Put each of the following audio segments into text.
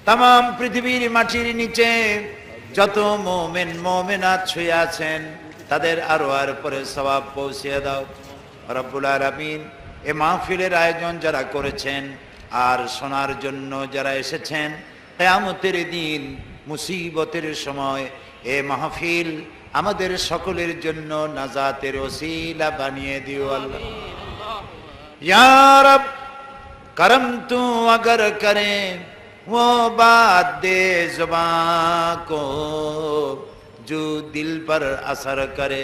তাম পৃথিবীর মাটির নিচে যত মুমিন মুমিনাত শুয়ে আছেন তাদের আরো আর পরে সওয়াব পৌঁছে দাও রব্বুল আলামিন। এ মাহফিলের আয়োজন যারা করেছেন আর শোনার জন্য যারা এসেছেন, কিয়ামতের দিন মুসিবতের সময় এ মাহফিল আমাদের সকলের জন্য নাজাতের ওসিলা বানিয়ে দিও আল্লাহ। ইয়া রব करम तू अगर करे वो बात दे जुबां को जो दिल पर असर करे।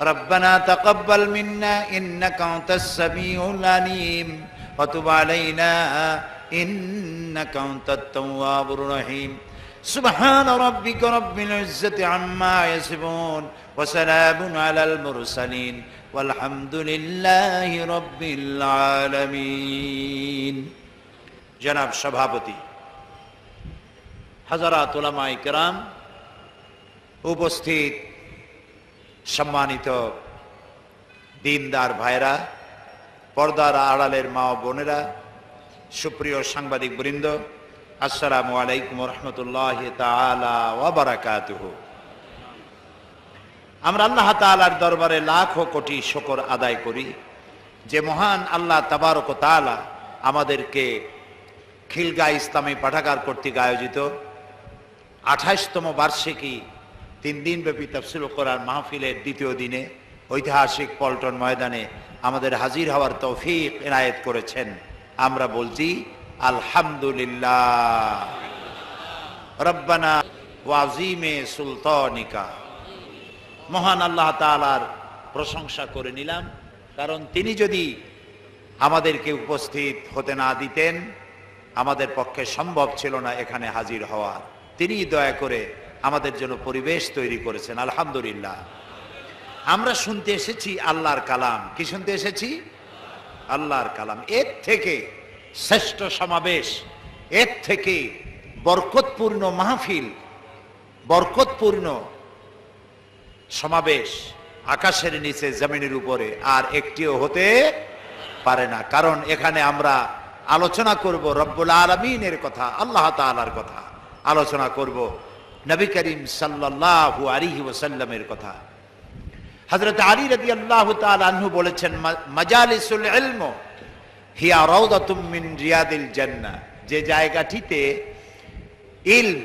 रब्बना तक़ब्बल मिन्ना इन्नका अंतस समीउल अलीम व तुब अलैना इन्नका अंतत तव्वाबुर रहीम। सुब्हान रब्बिका रब्बिल इज्जति अम्मा यसिफून व सलामुन अलल मुरसलीन वल्हम्दुलिल्लाहि रब्बिल आलामीन। जनाब सभापति, हज़रात उलमाए किराम, उपस्थित सम्मानित दीनदार भाईरा, पर्दार आड़ालेर मा ओ बोनेरा, सुप्रिय सांबादिक बृंद, अस्सलामु आलैकुम व रहमतुल्लाहि ताआला व बाराकातुहु। আমরা আল্লাহ তাআলার দরবারে লাখো কোটি শুকর আদায় করি যে মহান আল্লাহ তাবারক ও তাআলা আমাদেরকে খিলগাঁও ইসলামী পাঠাগার কর্তৃক আয়োজিত 28তম বার্ষিকী 3 দিনব্যাপী তাফসীরুল কোরআন মাহফিলের দ্বিতীয় দিনে ঐতিহাসিক পল্টন ময়দানে আমাদের হাজির হওয়ার তৌফিক এনায়েত করেছেন। আমরা বলছি আলহামদুলিল্লাহ। রব্বানা ওয়া আযীমে সুলতানিকা, মহান আল্লাহ তাআলার প্রশংসা করে নিলাম, কারণ তিনি যদি আমাদেরকে উপস্থিত হতে না দিতেন আমাদের পক্ষে সম্ভব ছিল না এখানে হাজির হওয়া। তিনি দয়া করে আমাদের জন্য পরিবেশ তৈরি করেছেন। আলহামদুলিল্লাহ। আমরা শুনতে এসেছি আল্লাহর কালাম। কি শুনতে এসেছি? আল্লাহর কালাম। এর থেকে শ্রেষ্ঠ সমাবেশ, এর থেকে বরকতপূর্ণ মাহফিল, বরকতপূর্ণ সমাবেশ আকাশের নিচে জমিনের উপরে আর একটিও হতে পারে না। কারণ এখানে আমরা আলোচনা করব রব্বুল আলামিনের কথা, আল্লাহ তাআলার কথা, আলোচনা করব নবী করিম সাল্লাল্লাহু আলাইহি ওয়াসাল্লামের কথা। হযরত আলী রাদিয়াল্লাহু তাআলা আনহু বলেছেন, মাজালিসুল ইলম হিয়া রাউদাতুম মিন রিয়াদিল জান্নাহ। যে জায়গাটিতে ইলম,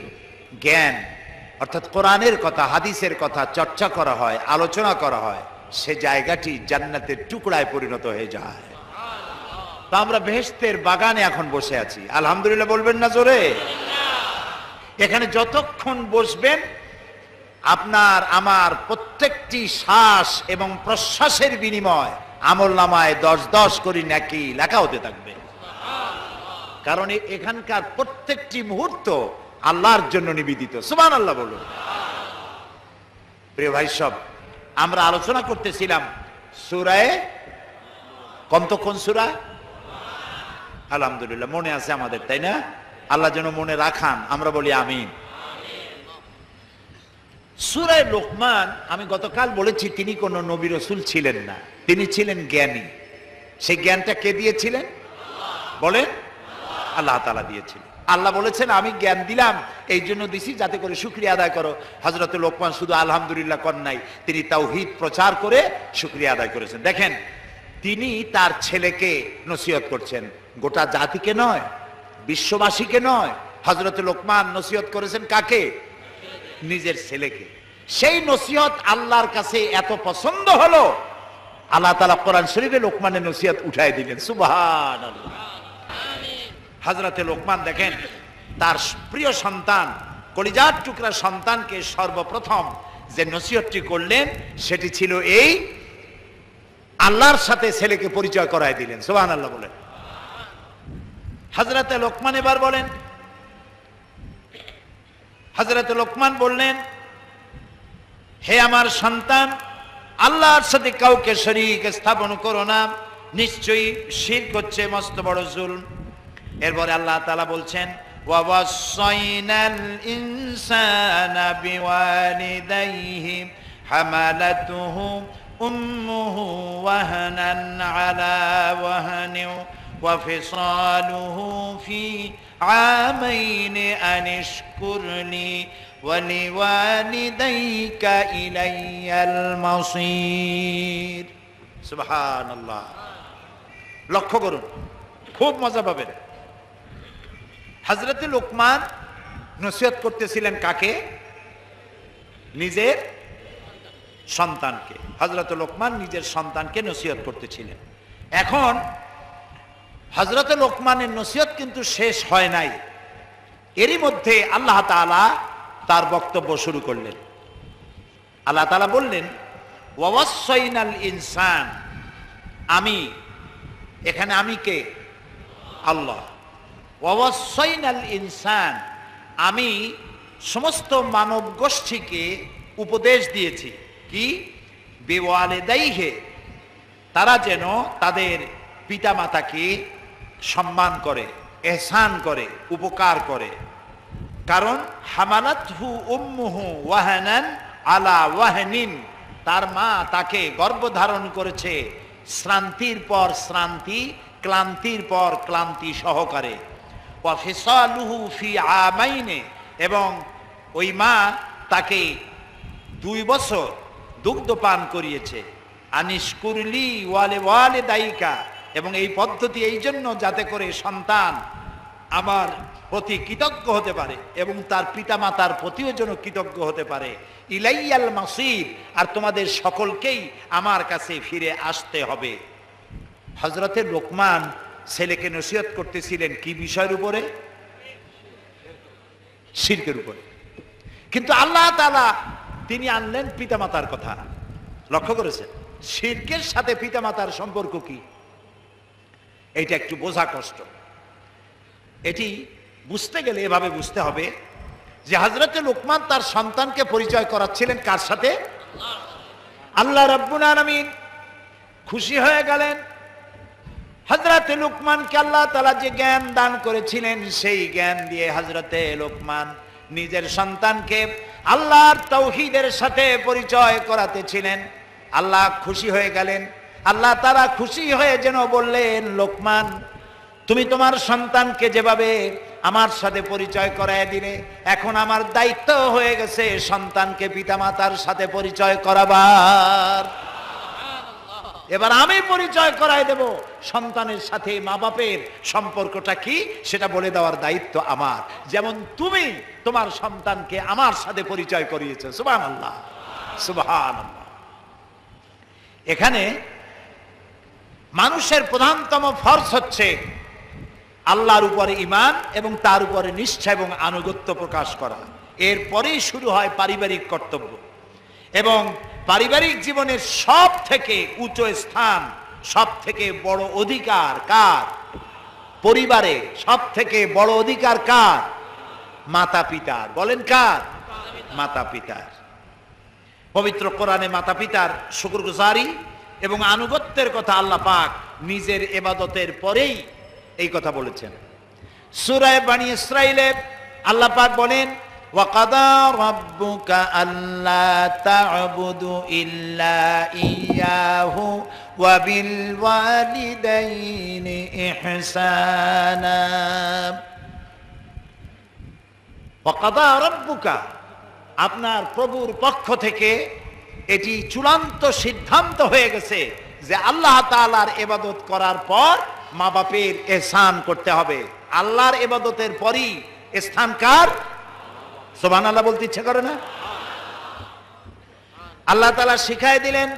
জ্ঞান অর্থাৎ কোরআনের কথা, হাদিসের কথা চর্চা করা হয়, আলোচনা করা হয়, সে জায়গাটি জান্নাতের টুকরায় পরিণত হয়ে যায়। তো আমরা বেহেশতের বাগানে এখন বসে আছি। আলহামদুলিল্লাহ বলবেন না জোরে? এখানে যতক্ষণ বসবেন আপনার আমার প্রত্যেকটি শ্বাস এবং প্রশ্বাসের বিনিময় আমলনামায় 10 করে নেকি লেখা হতে থাকবে। কারণ এখানকার প্রত্যেকটি মুহূর্ত আল্লাহর জন্য নিবেদিত। সুবহানাল্লাহ বলুন। প্রিয় ভাই সব, আমরা আলোচনা করতেছিলাম সূরা কোন সূরা? আলহামদুলিল্লাহ মনে আছে আমাদের, তাই না? আল্লাহ যেন মনে রাখান, আমরা বলি আমিন। সূরা লোকমান, আমি গতকাল বলেছি তিনি কোনো নবী রাসূল ছিলেন না, তিনি ছিলেন জ্ঞানী। সেই জ্ঞানটা কে দিয়েছিলেন বলেন? আল্লাহ তাআলা দিয়েছিলেন। আল্লাহ বলেছেন আমি জ্ঞান দিলাম এই জন্য দিছি যাতে করে শুকরিয়া আদায় করো। হযরত লোকমান শুধু আলহামদুলিল্লাহ কর নাই, তিনি তাওহীদ প্রচার করে শুকরিয়া আদায় করেছেন। দেখেন, তিনি তার ছেলেকে নসিহত করছেন, গোটা জাতিকে নয়, বিশ্ববাসীকে নয়। হযরত লোকমান নসিহত করেছেন কাকে? নিজের ছেলেকে। সেই নসিহত আল্লাহর কাছে এত পছন্দ হলো, আল্লাহ তাআলা কোরআন শরীফে লোকমানের নসিহত উঠায় দিলেন। সুবহানাল্লাহ। হযরতে লোকমান দেখেন তার প্রিয় সন্তান, কলিজার টুকরা সন্তানকে সর্বপ্রথম যে নসিহতটি করলেন সেটি ছিল এই, আল্লাহর সাথে ছেলেকে পরিচয় করায় দিলেন। সুবহানাল্লাহ বলেন। হযরতে লোকমান এবার বলেন, হযরতে লোকমান বললেন, হে আমার সন্তান, আল্লাহর সাথে কাউকে শরীক স্থাপন করো না, নিশ্চয়ই শিরক হচ্ছে মস্ত বড় জুলম। এরপরে আল্লাহ তাআলা বলছেন, ওয়া ওয়াসাইনাল ইনসানা বিওয়ালিদাইহি হামালাতুহু উম্মুহু ওয়াহানান আলা ওয়াহানিন ওয়া ফিসালুহু ফি আমাইনি আনিশকুরনি ওয়া লিওয়ালিদাইকা ইলাইয়াল মাসীর। সুবহানাল্লাহ। লক্ষ্য করুন, খুব মজা পাবেন। হযরত লোকমান নসিহত করতেছিলেন কাকে? নিজের সন্তানকে। হযরত লোকমান নিজের সন্তানকে নসিহত করতেছিলেন। এখন হযরত লোকমানের নসিহত কিন্তু শেষ হয় নাই, এরই মধ্যে আল্লাহ তাআলা তার বক্তব্য শুরু করলেন। আল্লাহ তাআলা বললেন, ওয়াসাইনাল ইনসান, আমি, এখানে আমি কে? আল্লাহ। ওয়াসাইনাল ইনসান, আমি সমস্ত মানব গোষ্ঠীকে উপদেশ দিয়েছি কি? বিওয়ালিদাইহি, তারা যেন তাদের পিতামাতাকে সম্মান করে, ইহসান করে, উপকার করে। কারণ হামালাতহু উম্মুহু ওয়াহানান আলা ওয়াহনিন, তার মা তাকে গর্ভধারণ করেছে শ্রান্তির পর শ্রান্তি, ক্লান্তির পর ক্লান্তি সহকারে। ওয়া ফিসালুহু ফি আমাইনে, এবং ওই মা তাকে 2 বছর দুগ্ধ পান করিয়েছে। আনিশকুরলি ওয়ালিদাইকা, এবং এই পদ্ধতি এই জন্য যাতে করে সন্তান আমার প্রতি কৃতজ্ঞ হতে পারে এবং তার পিতামাতার প্রতিও যেন কৃতজ্ঞ হতে পারে। ইলাইয়াল মাসির, আর তোমাদের সকলকেই আমার কাছে ফিরে আসতে হবে। হযরতে লোকমান ছেলেকে নসিহত করতেছিলেন কি বিষয়ের উপরে? শিরকের উপরে। কিন্তু আল্লাহ তাআলা তিনি আনলেন পিতামাতার কথা। লক্ষ্য করেছেন শিরকের সাথে পিতামাতার সম্পর্ক কি? এটা একটু বোঝা কষ্ট। এটি বুঝতে গেলে এভাবে বুঝতে হবে যে হযরতে লোকমান তার সন্তানকে পরিচয় করাচ্ছিলেন কার সাথে? আল্লাহ রাব্বুল আলামিন খুশি হয়ে গেলেন। হযরতে লোকমানকে আল্লাহ তাআলা যে জ্ঞান দান করেছিলেন, সেই জ্ঞান দিয়ে হযরতে লোকমান নিজের সন্তানকে আল্লাহর তাওহীদের সাথে পরিচয় করাতেছিলেন। আল্লাহ খুশি হয়ে গেলেন। আল্লাহ তাআলা খুশি হয়ে যেন বললেন, লোকমান, তুমি তোমার সন্তানকে যেভাবে আমার সাথে পরিচয় করায় দিলে, এখন আমার দায়িত্ব হয়ে গেছে সন্তানকে পিতামাতার সাথে পরিচয় করাবার। এবার আমি পরিচয় করায় দেব সন্তানের সাথে মা বাপের সম্পর্কটা কি, সেটা বলে দেওয়ার দায়িত্ব আমার, যেমন তুমি তোমার সন্তানকে আমার সাথে পরিচয় করিয়েছো। সুবহানাল্লাহ, সুবহানাল্লাহ। এখানে মানুষের প্রধানতম ফরজ হচ্ছে আল্লাহর উপরে ঈমান এবং তার উপরে নিষ্ঠা এবং আনুগত্য প্রকাশ করা। এরপরেই শুরু হয় পারিবারিক কর্তব্য। এবং পারিবারিক জীবনের সব থেকে উচ্চ স্থান, সব থেকে বড় অধিকার কার? পরিবারে সব থেকে বড় অধিকার কার? মাতা পিতার। বলেন কার? মাতা পিতার। পবিত্র কোরআনে মাতা পিতার শুকরগুজারি এবং আনুগত্যের কথা আল্লাহ পাক নিজের ইবাদতের পরেই এই কথা বলেছেন। সূরা বনী ইসরাঈলে আল্লাহ পাক বলেন, ওয়াকাদা রাব্বুকা আল্লা তা'বুদু ইল্লা ইয়াহু ওয়া বিল ওয়ালিদাইনি ইহসানা। ওয়াকাদা রাব্বুকা, আপনার প্রভুর পক্ষ থেকে এটি চূড়ান্ত সিদ্ধান্ত হয়ে গেছে যে আল্লাহ তাআলার ইবাদত করার পর মা বাপের ইহসান করতে হবে। আল্লাহর ইবাদতের পরই স্থান কার? সুবহানাল্লাহ বলতে ইচ্ছা করে না? আল্লাহ তাআলা শিখায় দিলেন,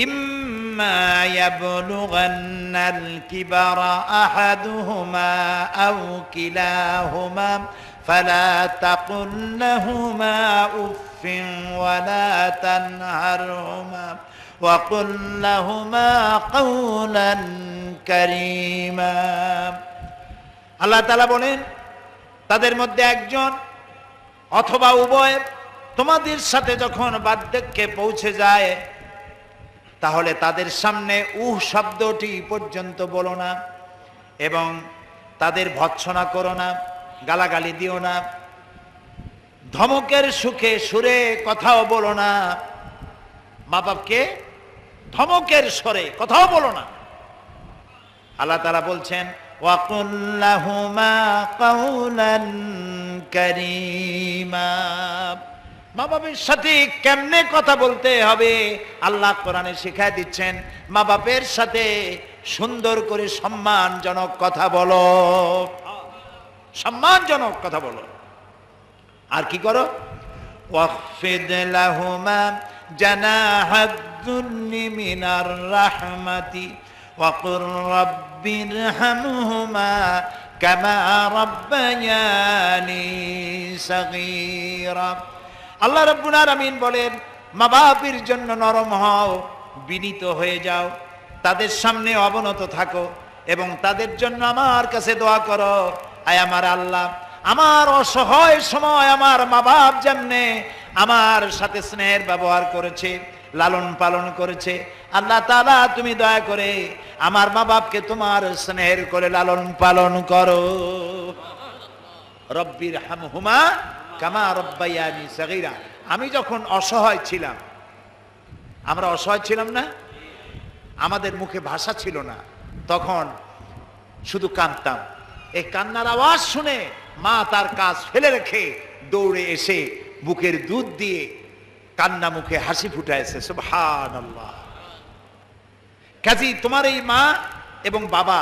ইম্মা ইয়াবলুগান্নাল কিবারা আহাদুহুমা আও কিলাহুমা ফালা তাকুল লাহুমা উফফিন ওয়ালা তানহারহুমা وَقُلْ لَهُمَا قَوْلًا كَرِيمًا। আল্লাহ তাআলা বলেন, তাদের মধ্যে একজন অথবা উভয় তোমাদের সাথে যখন বার্ধক্যে পৌঁছে যায়, তাহলে তাদের সামনে শব্দটি পর্যন্ত বলো না এবং তাদের ভৎসনা করো না, গালাগালি দিও না, ধমকের সুরে কথাও বলো না। মা বাপকে ধমকের স্বরে কথাও বলো না। আল্লাহ তাআলা বলছেন, وقل لهما قولا كريما। মা বাবার সাথে কেমনে কথা বলতে হবে আল্লাহ কোরআনে শিখায় দিচ্ছেন। মা বাবার সাথে সুন্দর করে সম্মানজনক কথা বলো, সম্মানজনক কথা বলো। আর কি করো? ওয়াখফিদ লাহুমা জানাহাদ-দুল্লি মিনার রাহমাতি ওয়াকুর রাব্বিরহামহুমা কামা রাব্বায়ানি সাগীরা। আল্লাহ রাব্বুল আলামিন বলেন, মা বাবার জন্য নরম হও, বিনীত হয়ে যাও, তাদের সামনে অবনত থাকো এবং তাদের জন্য আমার কাছে দোয়া করো। আয় আমার আল্লাহ, আমার অসহায় সময় আমার মা বাপ যেমনে আমার সাথে স্নেহের ব্যবহার করেছে, লালন পালন করেছে, আল্লাহ তাআলা তুমি দয়া করে আমার মা বাপকে তোমার স্নেহের করে লালন পালন করো। রব্বির হামহুমা কামা রব্বায়ানি সাগীরা। আমি যখন অসহায় ছিলাম, আমরা অসহায় ছিলাম না, আমাদের মুখে ভাষা ছিল না, তখন শুধু কাঁদতাম। এই কান্নার আওয়াজ শুনে মা তার কাজ ফেলে রেখে দৌড়ে এসে বুকের দুধ দিয়ে কান্না মুখে হাসি ফুটাইছে। সুবহানাল্লাহ। কাজী তোমার এই মা এবং বাবা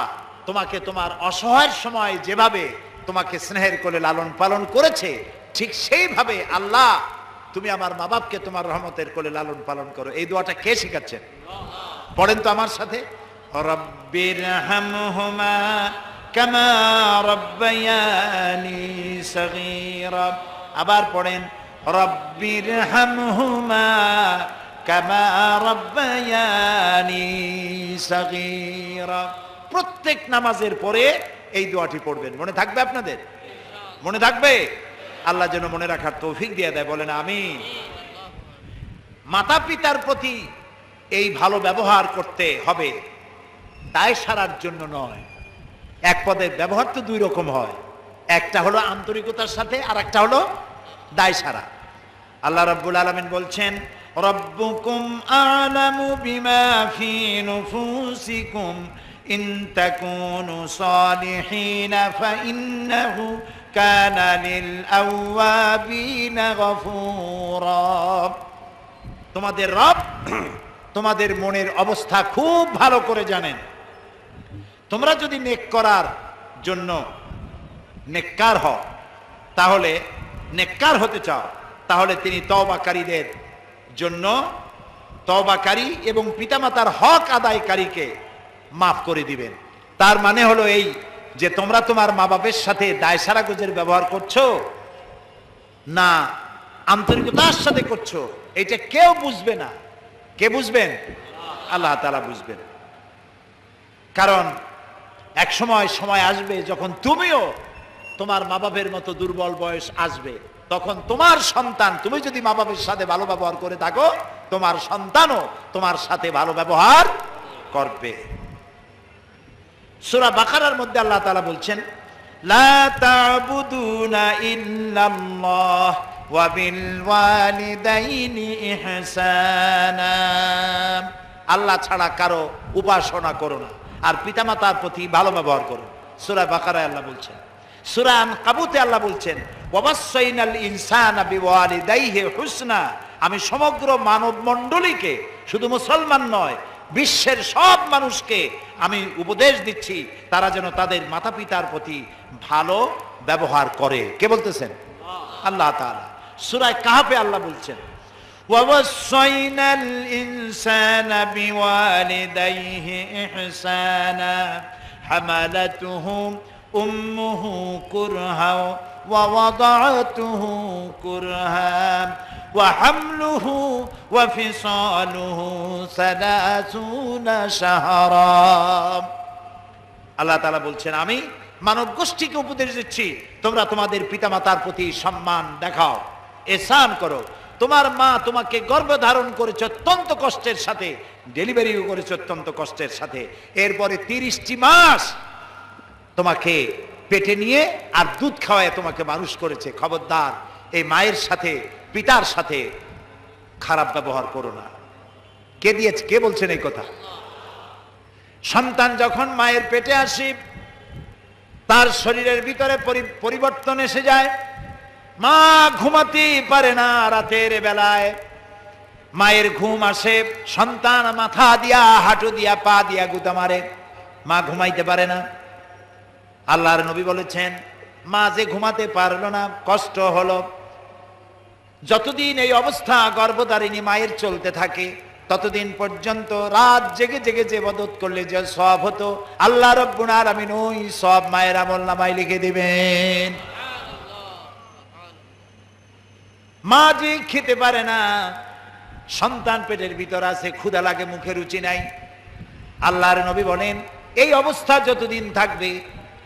তোমাকে তোমার অসহায়ের সময় যেভাবে তোমাকে স্নেহের কোলে লালন পালন করেছে, ঠিক সেইভাবে আল্লাহ তুমি আমার মা বাপকে তোমার রহমতের কোলে লালন পালন করো। এই দোয়াটা কে শিখাচ্ছেন? পড়েন তো আমার সাথে, রব্বিরহামহুমা কামা রাব্বায়ানি সাগীরা। আবার পড়েন, রব্বিরহামহুমা কামা রাব্বায়ানি সাগীরা। প্রত্যেক নামাজের পরে এই দোয়াটি পড়বেন। মনে থাকবে আপনাদের? মনে থাকবে? আল্লাহ যেন মনে রাখার তৌফিক দিয়ে দেয়, বলেন আমিন। মাতা পিতার প্রতি এই ভালো ব্যবহার করতে হবে, দায় সারার জন্য নয়। এক পদের ব্যবহার তো দুই রকম হয়, একটা হলো আন্তরিকতার সাথে আর একটা হলো দায় সারা। আল্লাহ রাব্বুল আলামিন বলছেন, রব্বুকুম আ'লামু বিমা ফি নুফুসিকুম ইন তাকুনু সালিহিনা ফাইন্নাহু কানা লিল আওয়াবিনা গফুরা। তোমাদের রব তোমাদের মনের অবস্থা খুব ভালো করে জানেন। তোমরা যদি নেক করার জন্য নেককার হও, তাহলে নেককার হতে চাও, তাহলে তিনি তওবাকারীদের জন্য তওবাকারী এবং পিতামাতার হক আদায়কারীকে মাফ করে দিবেন। তার মানে হলো এই যে তোমরা তোমার মা বাপের সাথে দায়সারা গোজের ব্যবহার করছো না আন্তরিকতার সাথে করছো, এটা কেউ বুঝবে না। কে বুঝবেন? আল্লাহ তাআলা বুঝবেন। কারণ এক সময় আসবে যখন তুমিও তোমার মা বাপের মতো দুর্বল বয়স আসবে, তখন তোমার সন্তান, তুমি যদি মা বাপের সাথে ভালো ব্যবহার করে থাকো, তোমার সন্তানও তোমার সাথে ভালো ব্যবহার করবে। সূরা বাকারার মধ্যে আল্লাহ তাআলা বলছেন, লা তা'বুদুনা ইল্লাল্লাহ ওয়া বিল ওয়ালিদাইনি ইহসানা। আল্লাহ ছাড়া কারো উপাসনা করো না, আর পিতামাতার প্রতি ভালো ব্যবহার করো। সূরা বাকারায় আল্লাহ বলছেন। সূরা আনকাবুতে আল্লাহ বলছেন, ওয়াসাইনাল ইনসানা বিওয়ালিদাইহি হুসনা। আমি সমগ্র মানব মণ্ডলীকে, শুধু মুসলমান নয়, বিশ্বের সব মানুষকে আমি উপদেশ দিচ্ছি তারা যেন তাদের মাতা পিতার প্রতি ভালো ব্যবহার করে। কে বলতেছেন? আল্লাহ তাআলা। সূরা কাহফে আল্লাহ বলছেন, ওয়াসাইনাল ইনসানা বিওয়ালিদাইহি ইহসানা হামালাতুহু উম্মুহু কুরহা ওয়া ওয়াদাআতুহু কুরহা ওয়া হামলুহু ওয়া ফিসালুহু 30 শাহরা। আল্লাহ তাআলা বলছেন, আমি মানব গোষ্ঠীকে উপদেশ দিচ্ছি তোমরা তোমাদের পিতামাতার প্রতি সম্মান দেখাও, ihsan করো। তোমার মা তোমাকে গর্ভে ধারণ করেছে অত্যন্ত কষ্টের সাথে, ডেলিভারিও করেছে অত্যন্ত কষ্টের সাথে, এরপরে 30টি মাস তোমাকে পেটে নিয়ে আর দুধ খাওয়ায় তোমাকে মানুষ করেছে। খবরদার এই মায়ের সাথে পিতার সাথে খারাপ ব্যবহার করো না। কে দিয়েছে? কে বলছেন এই কথা? সন্তান যখন মায়ের পেটে আসে তার শরীরের ভিতরে পরিবর্তন এসে যায়। মা ঘুমাতে পারে না রাতের বেলায়, মায়ের ঘুম আসে, সন্তান মাথা দিয়া হাঁটু দিয়া পা দিয়া গুতা মারে, মা ঘুমাইতে পারে না। আল্লাহর নবী বলেছেন মা যে ঘুমাতে পারলো না, কষ্ট হলো। যতদিন এই অবস্থা গর্ভধারিণী মায়ের চলতে থাকে ততদিন পর্যন্ত রাত জেগে জেগে যে ইবাদত করলে যে সওয়াব হতো, আল্লাহ রাব্বুল আলামিন ওই সওয়াব মায়ের আমলনামায় লিখে দিবেন। মা যে খেতে পারে না, সন্তান পেটের ভিতর আছে, ক্ষুধা লাগে, মুখে রুচি নাই, আল্লাহর নবী বলেন এই অবস্থা যতদিন থাকবে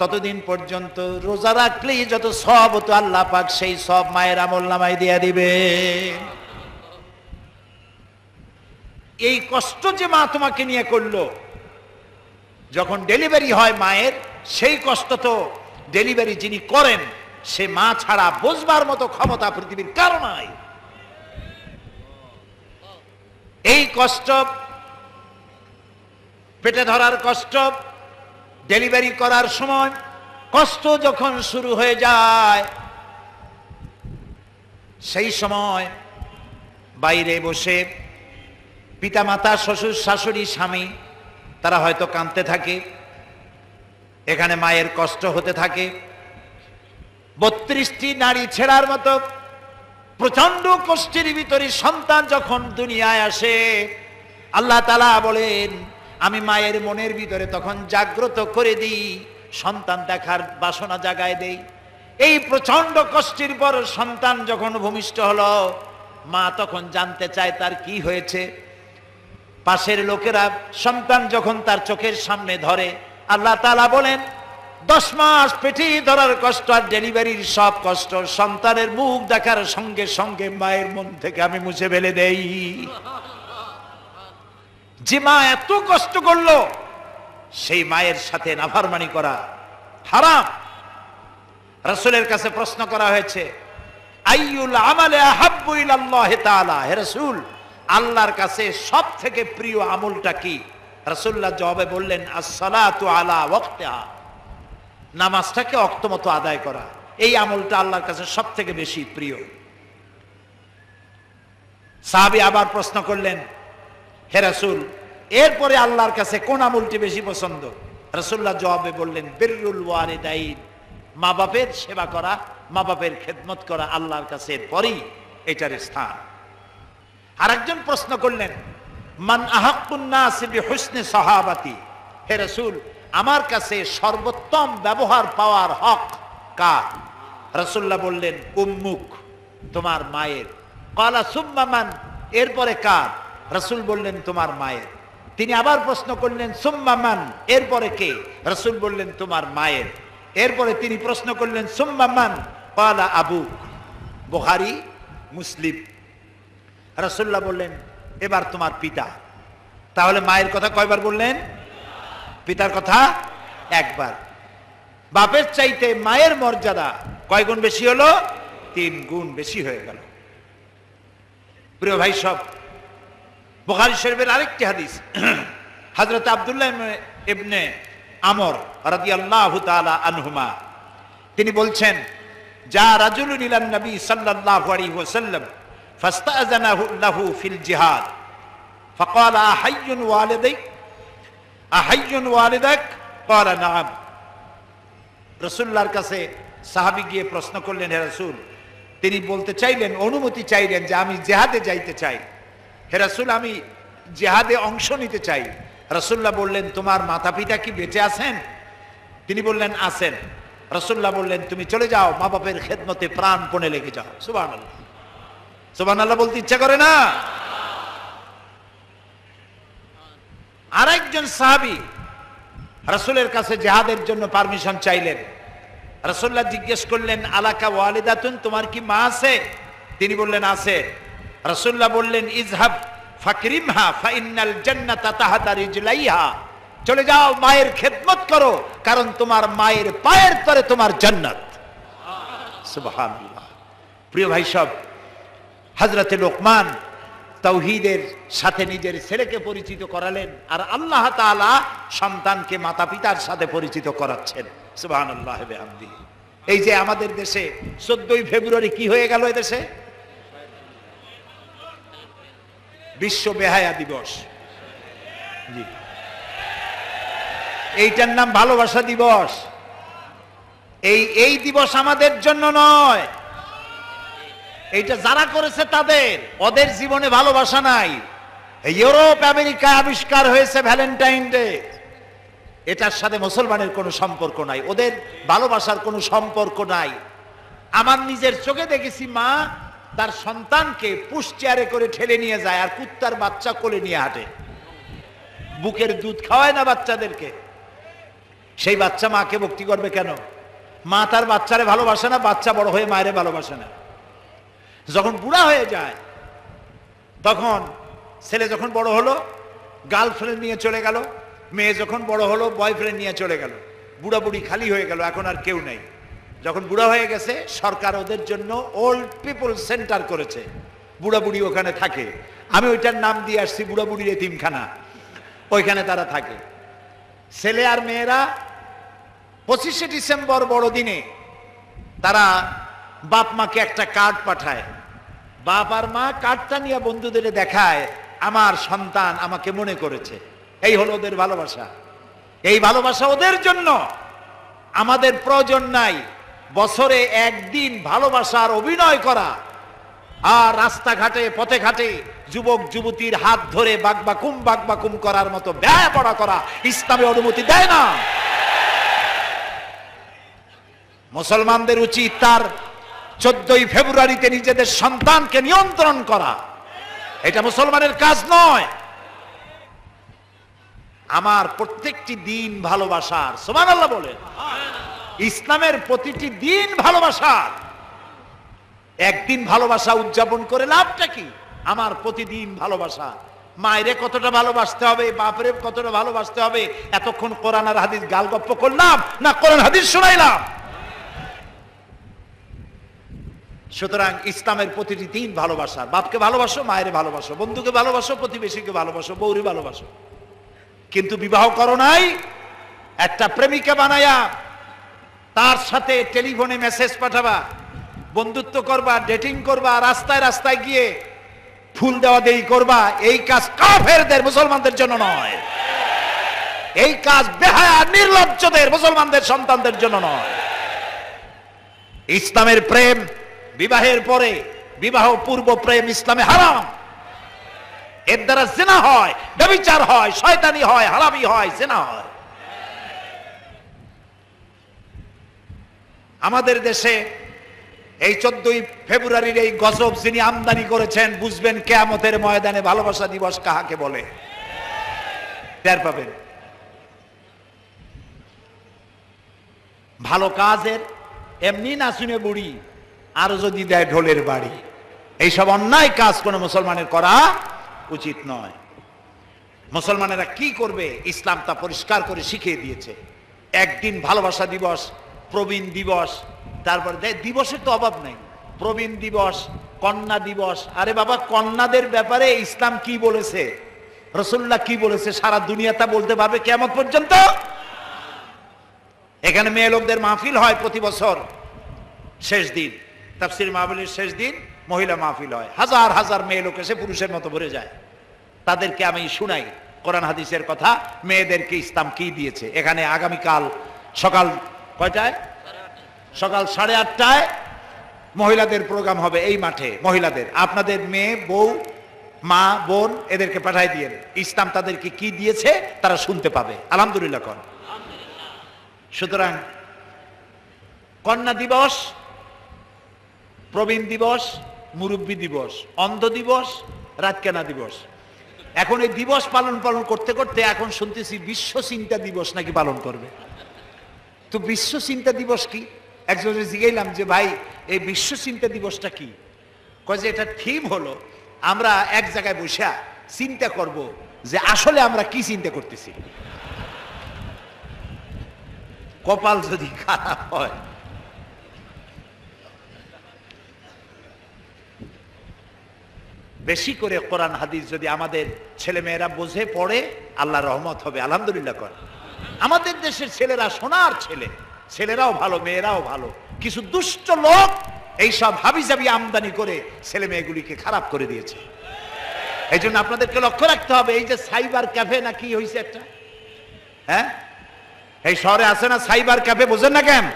ততদিন পর্যন্ত রোজা রাখলেই যত সওয়াব হতো আল্লাহ পাক সেই সওয়াব মায়ের আমলনামায় দিয়ে দিবে। এই কষ্ট যে মা তোমাকে নিয়ে করলো, যখন ডেলিভারি হয় মায়ের, সেই কষ্ট তো ডেলিভারি যিনি করেন সে মা ছাড়া বুঝবার মতো ক্ষমতা পৃথিবীর কারো নাই। এই কষ্ট, পেটে ধরার কষ্ট, ডেলিভারি করার সময় কষ্ট যখন শুরু হয়ে যায়, সেই সময় বাইরে বসে পিতামাতা, শ্বশুর শাশুড়ি, স্বামী তারা হয়তো কাঁদতে থাকে, এখানে মায়ের কষ্ট হতে থাকে। 32টি নারী ছেড়ার মতো প্রচন্ড কষ্টের ভিতরে সন্তান যখন দুনিয়ায় আসে, আল্লাহ তাআলা বলেন আমি মায়ের মনের ভিতরে তখন জাগ্রত করে দিই, সন্তান দেখার বাসনা জাগায় দেই। এই প্রচন্ড কষ্টের পর সন্তান যখন ভূমিষ্ঠ হলো, মা তখন জানতে চায় তার কি হয়েছে। পাশের লোকেরা সন্তান যখন তার চোখের সামনে ধরে, আল্লাহ তাআলা বলেন 10 মাস পেটে ধরার কষ্ট আর ডেলিভারির সব কষ্ট সন্তানের মুখ দেখার সঙ্গে সঙ্গে মায়ের মন থেকে আমি মুছে ফেলে দেই। যে মা এত কষ্ট করলো, সেই মায়ের সাথে নাফরমানি করা হারাম। রাসূলের কাছে প্রশ্ন করা হয়েছে আইয়ুল আমালে আহাব্বু ইলাল্লাহি তাআলা, হে রাসূল আল্লাহর কাছে সব থেকে প্রিয় আমলটা কি? রাসূলুল্লাহ জবাবে বললেন as-সালাতু আলা ওয়াক্তিহা, নামাজটাকে ওয়াক্ত মতো আদায় করা, এই আমলটা আল্লাহর কাছে সব থেকে বেশি প্রিয়। সাহাবী আবার প্রশ্ন করলেন হে রাসূল এরপরে আল্লাহর কাছে কোন আমলটি বেশি পছন্দ? রাসূলুল্লাহ জবাবে বললেন বিররুল ওয়ালিদাইন, মা বাপের সেবা করা, মা বাপের খেদমত করা আল্লাহর কাছে পরেই এটার স্থান। আরেকজন প্রশ্ন করলেন মান আহাক্কুন নাস বিহুসনি সাহাবাতি, হে রাসূল আমার কাছে সর্বোত্তম ব্যবহার পাওয়ার হক কার? রাসূলুল্লাহ বললেন উম্মুক, তোমার মায়ের। ক্বালা সুম্মা মান, এরপরে কার? রাসূল বললেন তোমার মায়ের। তিনি আবার প্রশ্ন করলেন সুম্মা মান, এরপরে কে? রাসূল বললেন তোমার মায়ের। এরপরে তিনি প্রশ্ন করলেন সুম্মা মান, ক্বালা আবুক, বুখারী মুসলিম। রাসূলুল্লাহ বললেন এবার তোমার পিতা। তাহলে মায়ের কথা কয়বার বললেন? পিতার কথা একবার। বাপের চাইতে মায়ের মর্যাদা কয় গুণ বেশি হলো? 3 গুণ বেশি হয়ে গেল। প্রিয় ভাই সব, বুখারী শরীফের আরেকটি হাদিস, হযরত আব্দুল্লাহ ইবনে আমর রাদিয়াল্লাহু তাআলা আনহুমা তিনি বলছেন যা রাজুলুন ইলান নবী সাল্লাল্লাহু আলাইহি ওয়াসাল্লাম ফাস্তাযানাহু লাহু ফিল জিহাদ ফাকালা আহাইয়ুন ওয়ালিদাক আহাইয়ুন ওয়ালিদাক ক্বালা নাআম। রাসূলুল্লাহর কাছে সাহাবী গিয়ে প্রশ্ন করলেন হে রাসূল, তিনি বলতে চাইলেন, অনুমতি চাইলেন যে আমি জিহাদে যাইতে চাই, হে রাসূল আমি জিহাদে অংশ নিতে চাই। রাসূলুল্লাহ বললেন তোমার মাতা পিতা কি বেঁচে আছেন? তিনি বললেন আছেন। রাসূলুল্লাহ বললেন তুমি চলে যাও, মা বাপের খেদমতে প্রাণপণে লেগে যাও। সুবহানাল্লাহ, সুবহানাল্লাহ বলতে ইচ্ছা করে না? আরেকজন সাহাবী রাসূলের কাছে জিহাদের জন্য পারমিশন চাইলেন। রাসূলুল্লাহ জিজ্ঞেস করলেন আলাকা ওয়ালিদাতুন, তোমার কি মা আছে? তিনি বললেন আছে। রাসূলুল্লাহ বললেন ইযহাব ফাকরিমহা ফাইন্নাল জান্নাতা তাহতা রিজলাইহা, চলে যাও মায়ের খেদমত করো, কারণ তোমার মায়ের পায়ের তলে তোমার জান্নাত। সুবহানাল্লাহ। প্রিয় ভাই সব, হযরতে লোকমান তাওহীদের সাথে নিজের ছেলেকে পরিচিত করালেন, আর আল্লাহ তাআলা সন্তানকে মাতা পিতার সাথে পরিচিত করাচ্ছেন। সুবহানাল্লাহ ওয়া বিহামদিহি। এই যে আমাদের দেশে 14ই ফেব্রুয়ারি কি হয়ে গেল এদেশে? বিশ্ব বেহায়া দিবস। জি, এইটার নাম ভালোবাসা দিবস। এই দিবস আমাদের জন্য নয়, এইটা যারা করেছে তাদের, ওদের জীবনে ভালোবাসা নাই। ইউরোপ আমেরিকা আবিষ্কার হয়েছে ভ্যালেন্টাইন ডে, এটার সাথে মুসলমানের কোনো সম্পর্ক নাই, ওদের ভালোবাসার কোনো সম্পর্ক নাই। আমার নিজের চোখে দেখেছি মা তার সন্তানকে পুশ চেয়ারে করে ঠেলে নিয়ে যায় আর কুত্তার বাচ্চা কোলে নিয়ে হাঁটে, বুকের দুধ খাওয়ায় না বাচ্চাদেরকে। সেই বাচ্চা মাকে ভক্তি করবে কেন? মা তার বাচ্চারে ভালোবাসে না, বাচ্চা বড় হয়ে মায়েরে ভালোবাসে না। যখন বুড়া হয়ে যায় তখন ছেলে যখন বড় হলো গার্লফ্রেন্ড নিয়ে চলে গেল, মেয়ে যখন বড় হলো বয়ফ্রেন্ড নিয়ে চলে গেল, বুড়া বুড়ি খালি হয়ে গেল, এখন আর কেউ নেই। যখন বুড়া হয়ে গেছে সরকার ওদের জন্য ওল্ড পিপল সেন্টার করেছে, বুড়া বুড়ি ওখানে থাকে। আমি ওইটার নাম দিয়ে আসছি বুড়া বুড়ির এতিমখানা, ওইখানে তারা থাকে। ছেলে আর মেয়েরা 25শে ডিসেম্বর বড়দিনে তারা বাপ মাকে একটা কার্ড পাঠায়, বাপ আর মা কার্ডটা নিয়ে বন্ধুদের দেখায় আমার সন্তান আমাকে মনে করেছে। এই হলো ওদের ভালোবাসা। এই ভালোবাসা ওদের জন্য। আমাদের প্রয়োজন নাই বছরে একদিন ভালোবাসার অভিনয় করা আর রাস্তাঘাটে পথে ঘাটে যুবক যুবতীর হাত ধরে বাকবাকুম করার মতো ব্যয় পড়া করা ইসলামে অনুমতি দেয় না। মুসলমানদের উচিত তার 14ই ফেব্রুয়ারিতে নিজেদের সন্তানকে নিয়ন্ত্রণ করা, এটা মুসলমানের কাজ নয়। আমার প্রত্যেকটি দিন ভালোবাসার, সুবহানাল্লাহ বলেন। ইসলামের প্রতিটি দিন ভালোবাসার। একদিন ভালোবাসা উদযাপন করে লাভটা কি? আমার প্রতিদিন ভালোবাসা। মায়েরে কতটা ভালোবাসতে হবে, বাপরে কতটা ভালোবাসতে হবে, এতক্ষণ কোরআন আর হাদিস গালগপ্প করলাম না কোরআন হাদিস শোনাইলাম? সুতরাং ইসলামের প্রতিটি দিন ভালোবাসা। বাপকে ভালোবাসো, মায়ের ভালোবাসো, বন্ধুকে ভালোবাসো, প্রতিবেশীকে ভালোবাসো, বউরে ভালোবাসো। কিন্তু বিবাহ করো নাই একটা প্রেমিকা বানায়া তার সাথে টেলিফোনে মেসেজ পাঠাবা, বন্ধুত্ব করবা, ডেটিং করবা, রাস্তায় রাস্তায় গিয়ে ফুল দেওয়া দেই করবা। এই কাজ কাফেরদের, মুসলমানদের জন্য নয়। এই কাজ বেহায়া নির্লজ্জদের, মুসলমানদের সন্তানদের জন্য নয়। ইসলামের প্রেম বিবাহের পরে, বিবাহ পূর্ব প্রেম ইসলামে হারাম। এর দ্বারা জিনা হয়, ব্যভিচার হয়, শয়তানি হয়, হারামি হয়, জিনা হয়। আমাদের দেশে এই 14ই ফেব্রুয়ারির এই গজব যিনি আমদানি করেছেন বুঝবেন কিয়ামতের ময়দানে ভালোবাসা দিবস কাহাকে বলে, টের পাবেন। ভালো কাজের এমনি না শুনে বুড়ি, আরো যদি দেয় ঢোলের বাড়ি। এইসব অন্যায় কাজ কোন মুসলমানের করা উচিত নয়। মুসলমানেরা কি করবে ইসলাম তা পরিষ্কার করে শিখিয়ে দিয়েছে। একদিন ভালোবাসা দিবস, প্রবীণ দিবস, তারপর দিবসের তো অভাব নাই, প্রবীণ দিবস, কন্যা দিবস। আরে বাবা, কন্যাদের ব্যাপারে ইসলাম কি বলেছে, রাসূলুল্লাহ কি বলেছে, সারা দুনিয়া তা বলতে পারবে কিয়ামত পর্যন্ত? এখানে মেয়ে লোকদের মাহফিল হয় প্রতি বছর শেষ দিন, তাফসীর মাহফিলের শেষ দিন মহিলা মাহফিল হয়, হাজার হাজার মেয়ে লোক এসে পুরুষের মতো ভরে যায়। তাদেরকে আমি শুনাই কোরআন হাদিসের কথা, মেয়েদেরকে ইসলাম কি দিয়েছে। এখানে আগামীকাল সকাল কয়টায়? সকাল 8:30টায় মহিলাদের প্রোগ্রাম হবে এই মাঠে। মহিলাদের, আপনাদের মেয়ে, বউ, মা, বোন এদেরকে পাঠাই দিয়েন। ইসলাম তাদেরকে কি দিয়েছে তারা শুনতে পাবে। আলহামদুলিল্লাহ কর। সুতরাং কন্যা দিবস, প্রবীণ দিবস, মুরব্বী দিবস, অন্ধ দিবস, রাতকানা দিবস। এখন এই দিবস পালন করতে করতে এখন শুনতেছি বিশ্ব চিন্তা দিবস নাকি পালন করবে। তো বিশ্ব চিন্তা দিবস কি? একজনের জিজ্ঞাইলাম যে ভাই এই বিশ্ব চিন্তা দিবসটা কি? কয় যে এটা থিম হলো আমরা এক জায়গায় বসে চিন্তা করব যে আসলে আমরা কি চিন্তা করতেছি। কপাল যদি খারাপ হয়, বেশি করে কোরআন হাদিস যদি আমাদের ছেলে মেয়েরা বোঝে, পড়ে, আল্লাহ রহমত হবে। আলহামদুলিল্লাহ কর। আমাদের দেশের ছেলেরা সোনার ছেলে, ছেলেরাও ভালো, মেয়েরাও ভালো, কিছু দুষ্ট লোক এইসব হাবিজাবি আমদানি করে ছেলে মেয়েগুলিকে খারাপ করে দিয়েছে। এই জন্য আপনাদেরকে লক্ষ্য রাখতে হবে। এই যে সাইবার ক্যাফে না কি হয়েছে একটা, হ্যাঁ, এই শহরে আছে না সাইবার ক্যাফে, বোঝেন না কেন?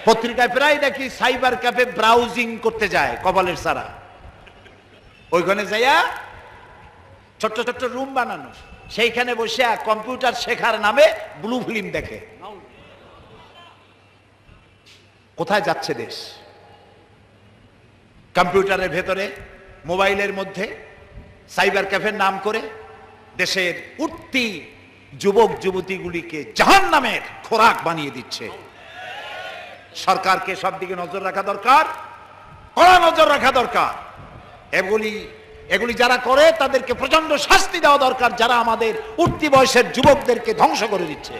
পত্রিকায় প্রায় দেখি সাইবার ক্যাফে ব্রাউজিং করতে যায় কপালের সারা। ওইখানে যাইয়া ছোট্ট ছোট্ট রুম বানানো, সেইখানে বসে কম্পিউটার শেখার নামে ব্লু ফিল্ম দেখে। কোথায় যাচ্ছে দেশ? কম্পিউটারের ভেতরে, মোবাইলের মধ্যে সাইবার ক্যাফের নাম করে দেশের উঠতি যুবক যুবতীগুলিকে জাহান্নামের খোরাক বানিয়ে দিচ্ছে। সরকারকে সব দিকে নজর রাখা দরকার, কড়া নজর রাখা দরকার। এগুলি যারা করে তাদেরকে প্রচন্ড শাস্তি দেওয়া দরকার, যারা আমাদের উঠতি বয়সের যুবকদেরকে ধ্বংস করে দিচ্ছে।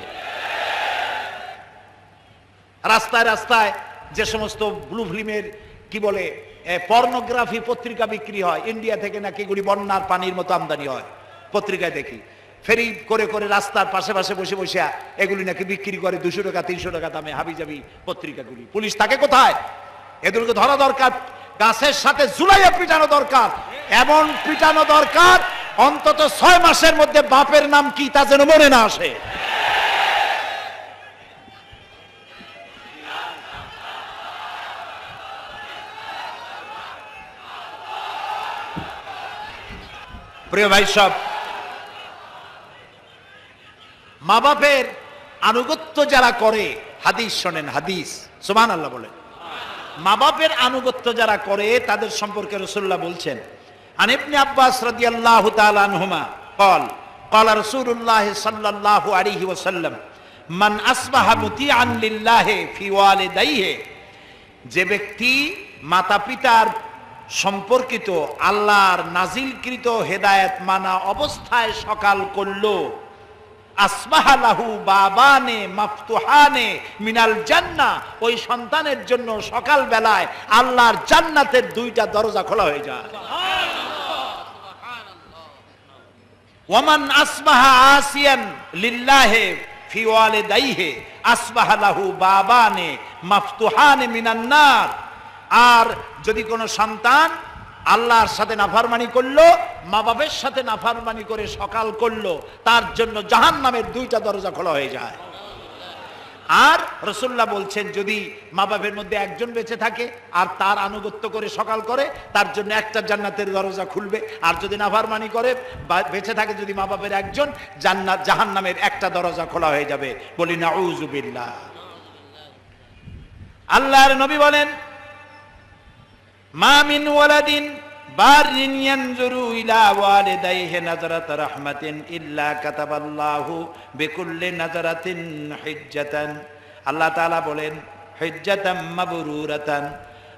রাস্তায় রাস্তায় যে সমস্ত ব্লু ফিল্মের কি বলে পর্নোগ্রাফি পত্রিকা বিক্রি হয়, ইন্ডিয়া থেকে নাকি এগুলি বন্যার পানির মতো আমদানি হয়, পত্রিকায় দেখি। ফেরি করে করে রাস্তার পাশে পাশে বসে বসে এগুলি নাকি বিক্রি করে 200 টাকা 300 টাকা দামে হাবিজাবি পত্রিকাগুলি। পুলিশ থাকে কোথায়? এদেরকে ধরা দরকার, গাছের সাথে ঝুলাইয়া পিটানো দরকার। এমন পিটানো দরকার অন্তত 6 মাসের মধ্যে বাপের নাম কি তা যেন মনে না আসে। প্রিয় ভাই সব, মা বাপের আনুগত্য যারা করে, হাদিস শোনেন, হাদিস, সুবহানাল্লাহ বলে, মা বাপের আনুগত্য যারা করে তাদের সম্পর্কে রাসূলুল্লাহ বলছেন, আন ইবনে আব্বাস রাদিয়াল্লাহু তাআলা আনহুমা قال قال رسول الله صلى الله عليه وسلم من اصبح مطيعا لله في والديه, যে ব্যক্তি মাতা পিতার সম্পর্কিত আল্লাহর নাজিলকৃত হেদায়েত মানা অবস্থায় সকাল করলো, আসবাহা লাহু বাবানে মাফতুহানে মিনাল জান্নাহ, ওই সন্তানের জন্য সকাল বেলায় আল্লাহর জান্নাতের 2টা দরজা খোলা হয়ে যায়। ওয়ামান আসবাহা আসিয়ান লিল্লাহি ফি ওয়ালিদাইহি আসবাহা লাহু বাবানে মাফতুহানে মিনান নার, আর যদি কোনো সন্তান আল্লাহর সাথে নাফরমানি করলো, মা বাবার সাথে নাফরমানি করে সকাল করলো, তার জন্য জাহান্নামের 2টা দরজা খোলা হয়ে যায়। আর রাসূলুল্লাহ বলছেন, যদি মা বাবার মধ্যে একজন বেঁচে থাকে আর তার আনুগত্য করে সকাল করে, তার জন্য একটা জান্নাতের দরজা খুলবে। আর যদি নাফরমানি করে বেঁচে থাকে যদি মা বাবার একজন, জাহান্নামের একটা দরজা খোলা হয়ে যাবে। বলি নাউযু বিল্লাহ। আল্লাহর নবী বলেন, মা মিন ওয়ালাদিন বারিন ইয়ানজুরু ইলা ওয়ালিদাইহি নাজরাত রাহমাতিন ইল্লা কাতাবাল্লাহু বিকুল্লি নাজরাতিন হিজ্জাতান। আল্লাহ তাআলা বলেন হিজ্জাতাম মাবরুরাতান।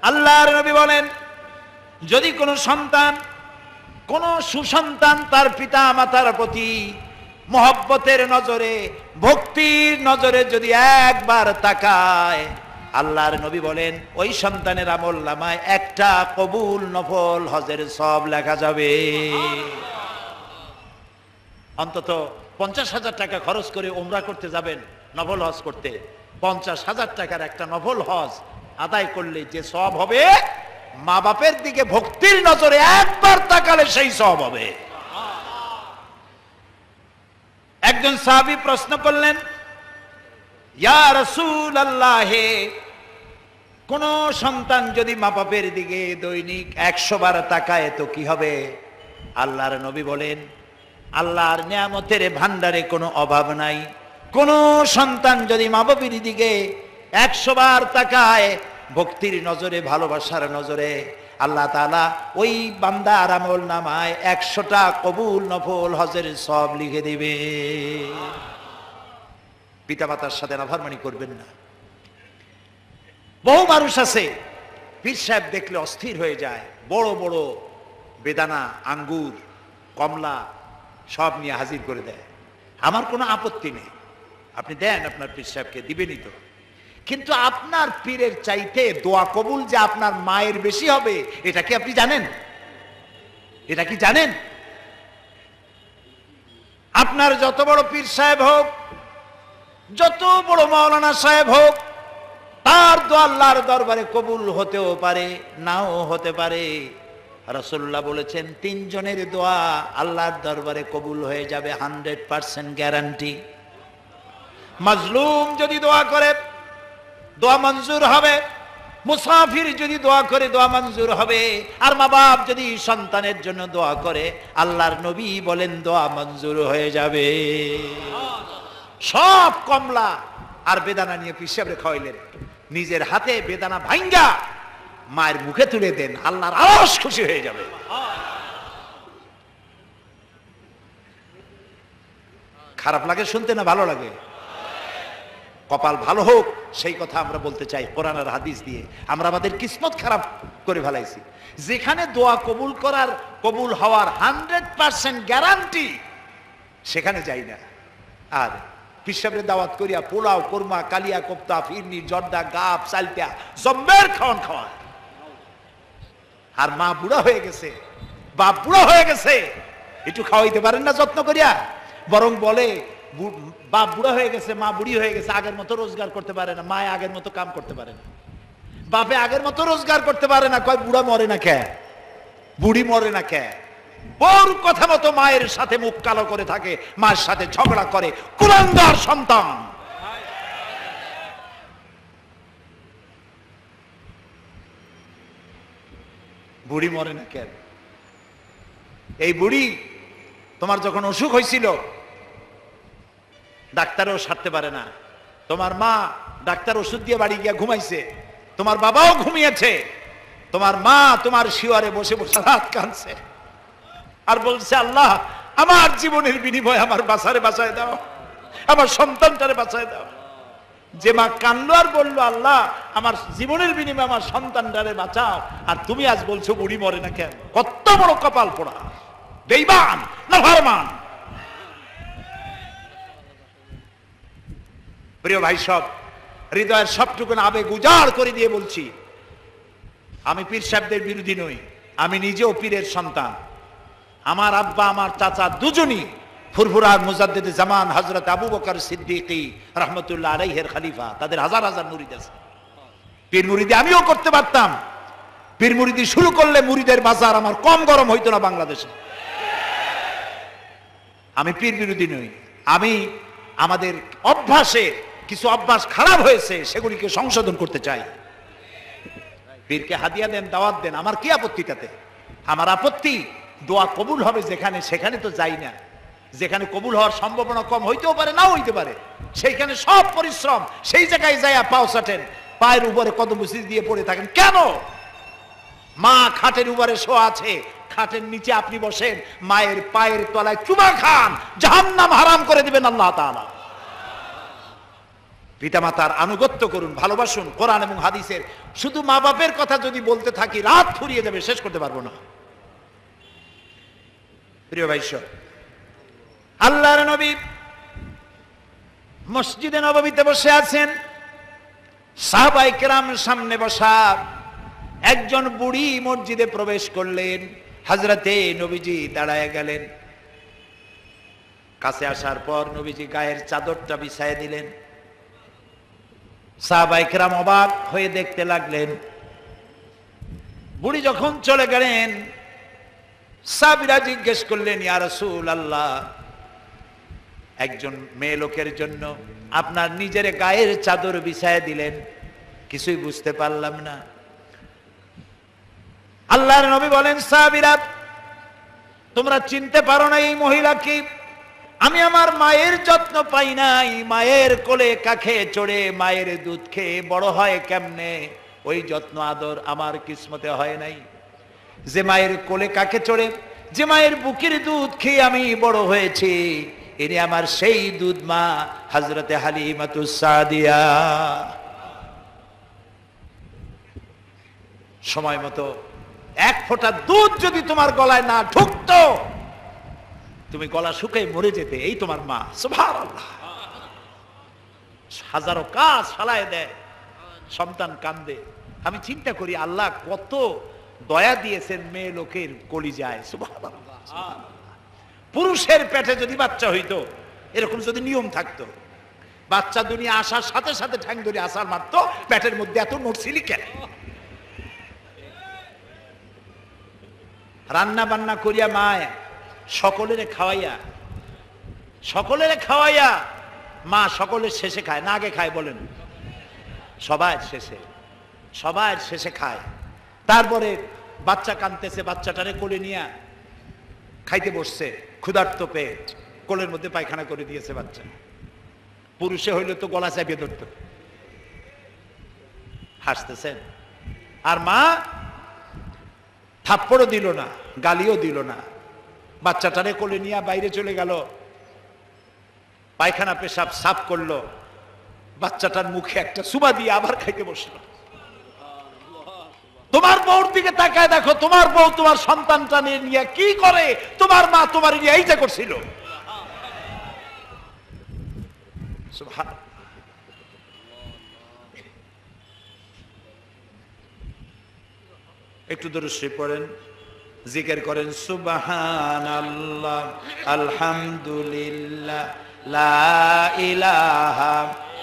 আল্লাহর নবী বলেন, যদি কোনো সন্তান, কোন সুসন্তান তার পিতা মাতার প্রতি মহব্বতের নজরে, ভক্তির নজরে যদি একবার তাকায়, আল্লাহর নবী বলেন ওই সন্তানের আমল নামায় একটা কবুল নফল হজের সওয়াব লেখা যাবে। অন্তত 50,000 টাকা খরচ করে উমরা করতে যাবেন, নফল হজ করতে, 50,000 টাকার একটা নফল হজ আদায় করলে যে সওয়াব হবে, মা বাপের দিকে ভক্তির নজরে একবার তাকালে সেই সওয়াব হবে। একজন সাহাবী প্রশ্ন করলেন, ইয়া রাসূলুল্লাহ, কোন সন্তান যদি মা বাপের দিকে দৈনিক 100 বার তাকায় তো কি হবে? আল্লাহর নবী বলেন, আল্লাহর নিয়ামতের ভান্ডারে কোনো অভাব নাই। কোন সন্তান যদি মা বাপের দিকে 100 বার তাকায় ভক্তির নজরে, ভালোবাসার নজরে, আল্লাহ তাআলা ওই বান্দার আমল নামায় 100টা কবুল নফল হজের সওয়াব লিখে দিবে। পিতামাতার সাথে নাফরমানি করবেন না। বহু মানুষ আছে পীর সাহেব দেখলে অস্থির হয়ে যায়, বড় বড় বেদানা, আঙ্গুর, কমলা সব নিয়ে হাজির করে দেয়। আমার কোনো আপত্তি নেই, আপনি দেন, আপনার পীর সাহেবকে দিবেনই তো। কিন্তু আপনার পীরের চাইতে দোয়া কবুল যে আপনার মায়ের বেশি হবে, এটা কি আপনি জানেন? এটা কি জানেন? আপনার যত বড় পীর সাহেব হোক, যত বড় মাওলানা সাহেব হোক, তার দোয়া আল্লাহর দরবারে কবুল হতেও পারে, নাও হতে পারে। রাসূলুল্লাহ বলেছেন 3 জনের দোয়া আল্লাহর দরবারে কবুল হয়ে যাবে, 100% গ্যারান্টি। মাজলুম যদি দোয়া করে দোয়া মঞ্জুর হবে, মুসাফির যদি দোয়া করে দোয়া মঞ্জুর হবে, আর মা বাপ যদি সন্তানের জন্য দোয়া করে আল্লাহর নবী বলেন দোয়া মঞ্জুর হয়ে যাবে। সব কমলা আর বেদানা নিয়ে পিসাবে খাওয়াইলেন, নিজের হাতে বেদানা ভাঙ্গা মায়ের মুখে তুলে দেন, আল্লাহর আরশ খুশি হয়ে যাবে। খারাপ লাগে শুনতে না ভালো লাগে? কপাল ভালো হোক সেই কথা আমরা বলতে চাই কোরআন আর হাদিস দিয়ে। আমরা আমাদের কিসমত খারাপ করে ফেলাইছি, যেখানে দোয়া কবুল হওয়ার 100% গ্যারান্টি সেখানে যাই না। আর পিসাবের দাওয়াত করিয়া পোলাও, কোরমা, কালিয়া কোপ্তা, ফিরনি, জর্দা, গাপ, চালটা জম্বের খাওয়া। আর মা বুড়া হয়ে গেছে, বাপ বুড়া হয়ে গেছে, একটু খাওয়াইতে পারেন না যত্ন করিয়া? বরং বলে বাপ বুড়া হয়ে গেছে, মা বুড়ি হয়ে গেছে, আগের মতো রোজগার করতে পারে না, মায়ে আগের মতো কাম করতে পারে না, বাপে আগের মতো রোজগার করতে পারে না। কয় বুড়া মরে না কে, বুড়ি মরে না কে? ওর কথা মতো মায়ের সাথে মুখ কালো করে থাকে, মায়ের সাথে ঝগড়া করে, কুলাঙ্গার সন্তান। বুড়ি মরে না কেন? এই বুড়ি তোমার যখন অসুখ হয়েছিল ডাক্তারও সারতে পারে না, তোমার মা ডাক্তার ওষুধ দিয়ে বাড়ি গিয়া ঘুমাইছে, তোমার বাবাও ঘুমিয়েছে, তোমার মা তোমার শিওরে বসে বসে রাত কাঁদছে আর বলছে আল্লাহ আমার জীবনের বিনিময়ে আমার বাসারে বাঁচায় দাও, আমার সন্তানটারে বাঁচায় দাও। যে মা কানলো আর বললো আল্লাহ আমার জীবনের বিনিময়ে আমার সন্তানটারে বাঁচাও, আর তুমি আজ বলছো বুড়ি মরে না কেন? কত বড় কপাল পোড়া, বেঈমান, নাফরমান। প্রিয় ভাই সব, হৃদয়ের সবটুকু আবেগ উজাড় করে দিয়ে বলছি, আমি পীর সাহেবদের বিরোধী নই, আমি নিজেও পীরের সন্তান। আমার আব্বা আমার চাচা দুজনই ফুরফুরা মুজাদ্দিদে জামান হযরত আবু বকর সিদ্দিকী রাহমাতুল্লাহ আলাইহির খলিফা, তাদের হাজার হাজার মুরিদ আছে। পীর মুরিদি আমিও করতে পারতাম, পীর মুরিদি শুরু করলে মুরিদের বাজার আমার কম গরম হইতো না বাংলাদেশে। আমি পীর বিরোধী নই, আমি আমাদের অভ্যাসে কিছু অভ্যাস খারাপ হয়েছে সেগুলিকে সংশোধন করতে চাই। পীরকে হাদিয়া দেন, দাওয়াত দেন, আমার কি আপত্তি তাতে? আমার আপত্তি দোয়া কবুল হবে যেখানে, সেখানে তো যাই না। যেখানে কবুল হওয়ার সম্ভাবনা কম হইতেও পারে, নাও হইতে পারে, সেইখানে সব পরিশ্রম, সেই জায়গায় যাইয়া পাও চাটেন, পায়ের উপরে কদম মুসিদ দিয়ে পড়ে থাকেন কেন? মা খাটের উপরে শোয়া আছে, খাটের নিচে আপনি বসেন, মায়ের পায়ের তলায় চুমা খান, জাহান্নাম হারাম করে দিবেন আল্লাহ তাআলা। পিতামাতার আনুগত্য করুন, ভালোবাসুন। কোরআন এবং হাদিসের শুধু মা বাপের কথা যদি বলতে থাকি রাত ফুরিয়ে যাবে, শেষ করতে পারবো না। প্রিয় ভাই সব, আল্লাহর নবী মসজিদে নববীতে বসে আছেন, সাহাবায়ে কেরাম সামনে বসা। একজন বুড়ি মসজিদে প্রবেশ করলেন, হযরতে নবীজি দাঁড়ায় গেলেন। কাছে আসার পর নবীজি গায়ের চাদরটা বিছায় দিলেন। সাহাবায়ে কেরাম অবাক হয়ে দেখতে লাগলেন। বুড়ি যখন চলে গেলেন, সাহাবীরা জিজ্ঞেস করলেন, ইয়া রাসূলুল্লাহ, একজন মেয়ে লোকের জন্য আপনার নিজের গায়ের চাদর বিছায় দিলেন, কিছুই বুঝতে পারলাম না। আল্লাহর নবী বলেন, সাহাবীরা তোমরা চিনতে পারো না এই মহিলাকে? আমি আমার মায়ের যত্ন পাই নাই, মায়ের কোলে কাখে চড়ে মায়ের দুধ খেয়ে বড় হয় কেমনে, ওই যত্ন আদর আমার কিসমতে হয় নাই। যে মায়ের কোলে কাকে চড়ে, যে মায়ের বুকের দুধ খেয়ে আমি বড় হয়েছি, ইনি আমার সেই দুধ মা হযরতে হালিমাতুস সাদিয়া। সময় মতো এক ফোঁটা দুধ যদি তোমার গলায় না ঢুকতো, তুমি গলা শুকিয়ে মরে যেতে। এই তোমার মা, সুবহানাল্লাহ। হাজারো কাজ ফালায় দেয়, সন্তান কান্দে। আমি চিন্তা করি আল্লাহ কত দয়া দিয়েছেন মেয়ে লোকের কলিজায়, সুবহানাল্লাহ। পুরুষের পেটে যদি বাচ্চা হইতো, এরকম যদি নিয়ম থাকতো, বাচ্চা দুনিয়া আসার সাথে সাথে ঠ্যাং ধরে আসার মাত্র পেটের মধ্যে এত নড়ছিলি কেন? রান্না বান্না করিয়া মায় সকলের খাওয়াইয়া মা সকলের শেষে খায় না আগে খায় বলেন? সবাই শেষে খায়। তারপরে বাচ্চা কাঁদতেছে, বাচ্চাটারে কোলে নিয়ে খাইতে বসছে, ক্ষুধার্ত পেট, কোলের মধ্যে পায়খানা করে দিয়েছে বাচ্চা। পুরুষে হইলে তো গলা চাপিয়ে ধরত। হাসতেছেন। আর মা থাপ্পড়ও দিল না, গালিও দিল না, বাচ্চাটারে কোলে নিয়ে বাইরে চলে গেল, পায়খানা পেশাব সাফ করলো, বাচ্চাটার মুখে একটা সুবা দিয়ে আবার খাইতে বসলো। তোমার বউর দিকে তাকায় দেখো, তোমার বউ তোমার সন্তানটা নিয়ে কি করে, তোমার মা তোমার নিয়ে এইটা করছিল। একটু দরুদ শরীফ পড়েন, জিকির করেন, সুবহানাল্লাহ আলহামদুলিল্লাহ লা ইলাহা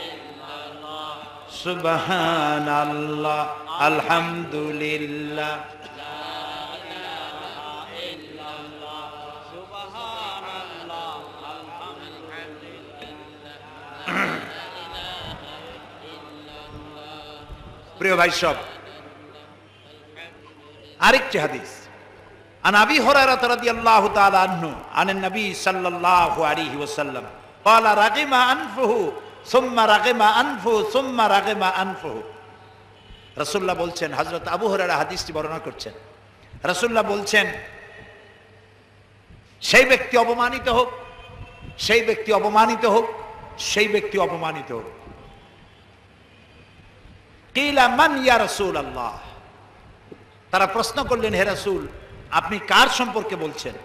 ইল্লাল্লাহ, সুবহানাল্লাহ আলহামদুলিল্লাহ লা ইলাহা ইল্লাল্লাহ, সুবহানাল্লাহ আলহামদুলিল্লাহ। প্রিয় ভাই সব, আরেকটি হাদিস عن أبي هريرة رضي الله تعالى عنه عن النبي صلى الله عليه وسلم قال رغم أنفه ثم رغم أنفه ثم رغم أنفه। রাসূলুল্লাহ বলছেন, হযরত আবু হুরায়রা হাদিসটি বর্ণনা করছেন, রাসূলুল্লাহ বলছেন, সেই ব্যক্তি অপমানিত হোক, সেই ব্যক্তি অপমানিত হোক, সেই ব্যক্তি অপমানিত হোক। কিলা মান ইয়া রাসূলুল্লাহ, তারা প্রশ্ন করলেন, হে রাসূল আপনি কার সম্পর্কে বলছেন?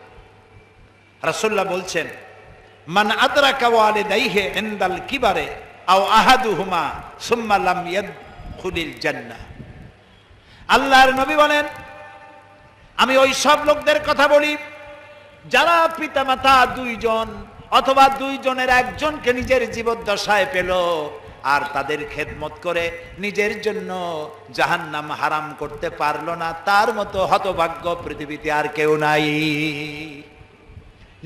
রাসূলুল্লাহ বলছেন, মান আদরাকা ওয়ালিদাইহি ইনদাল কিবারে আও আহাদুহুমা সুম্মা লাম ইয়াদখুলিল জান্নাহ। আল্লাহর নবী বলেন, আমি ওই সব লোকদের কথা বলি যারা পিতামাতা দুইজন অথবা দুইজনের একজনকে নিজের জীবদ্দশায় পেল আর তাদের খেদমত করে নিজের জন্য জাহান্নাম হারাম করতে পারলো না, তার মতো হতভাগ্য পৃথিবীতে আর কেউ নাই।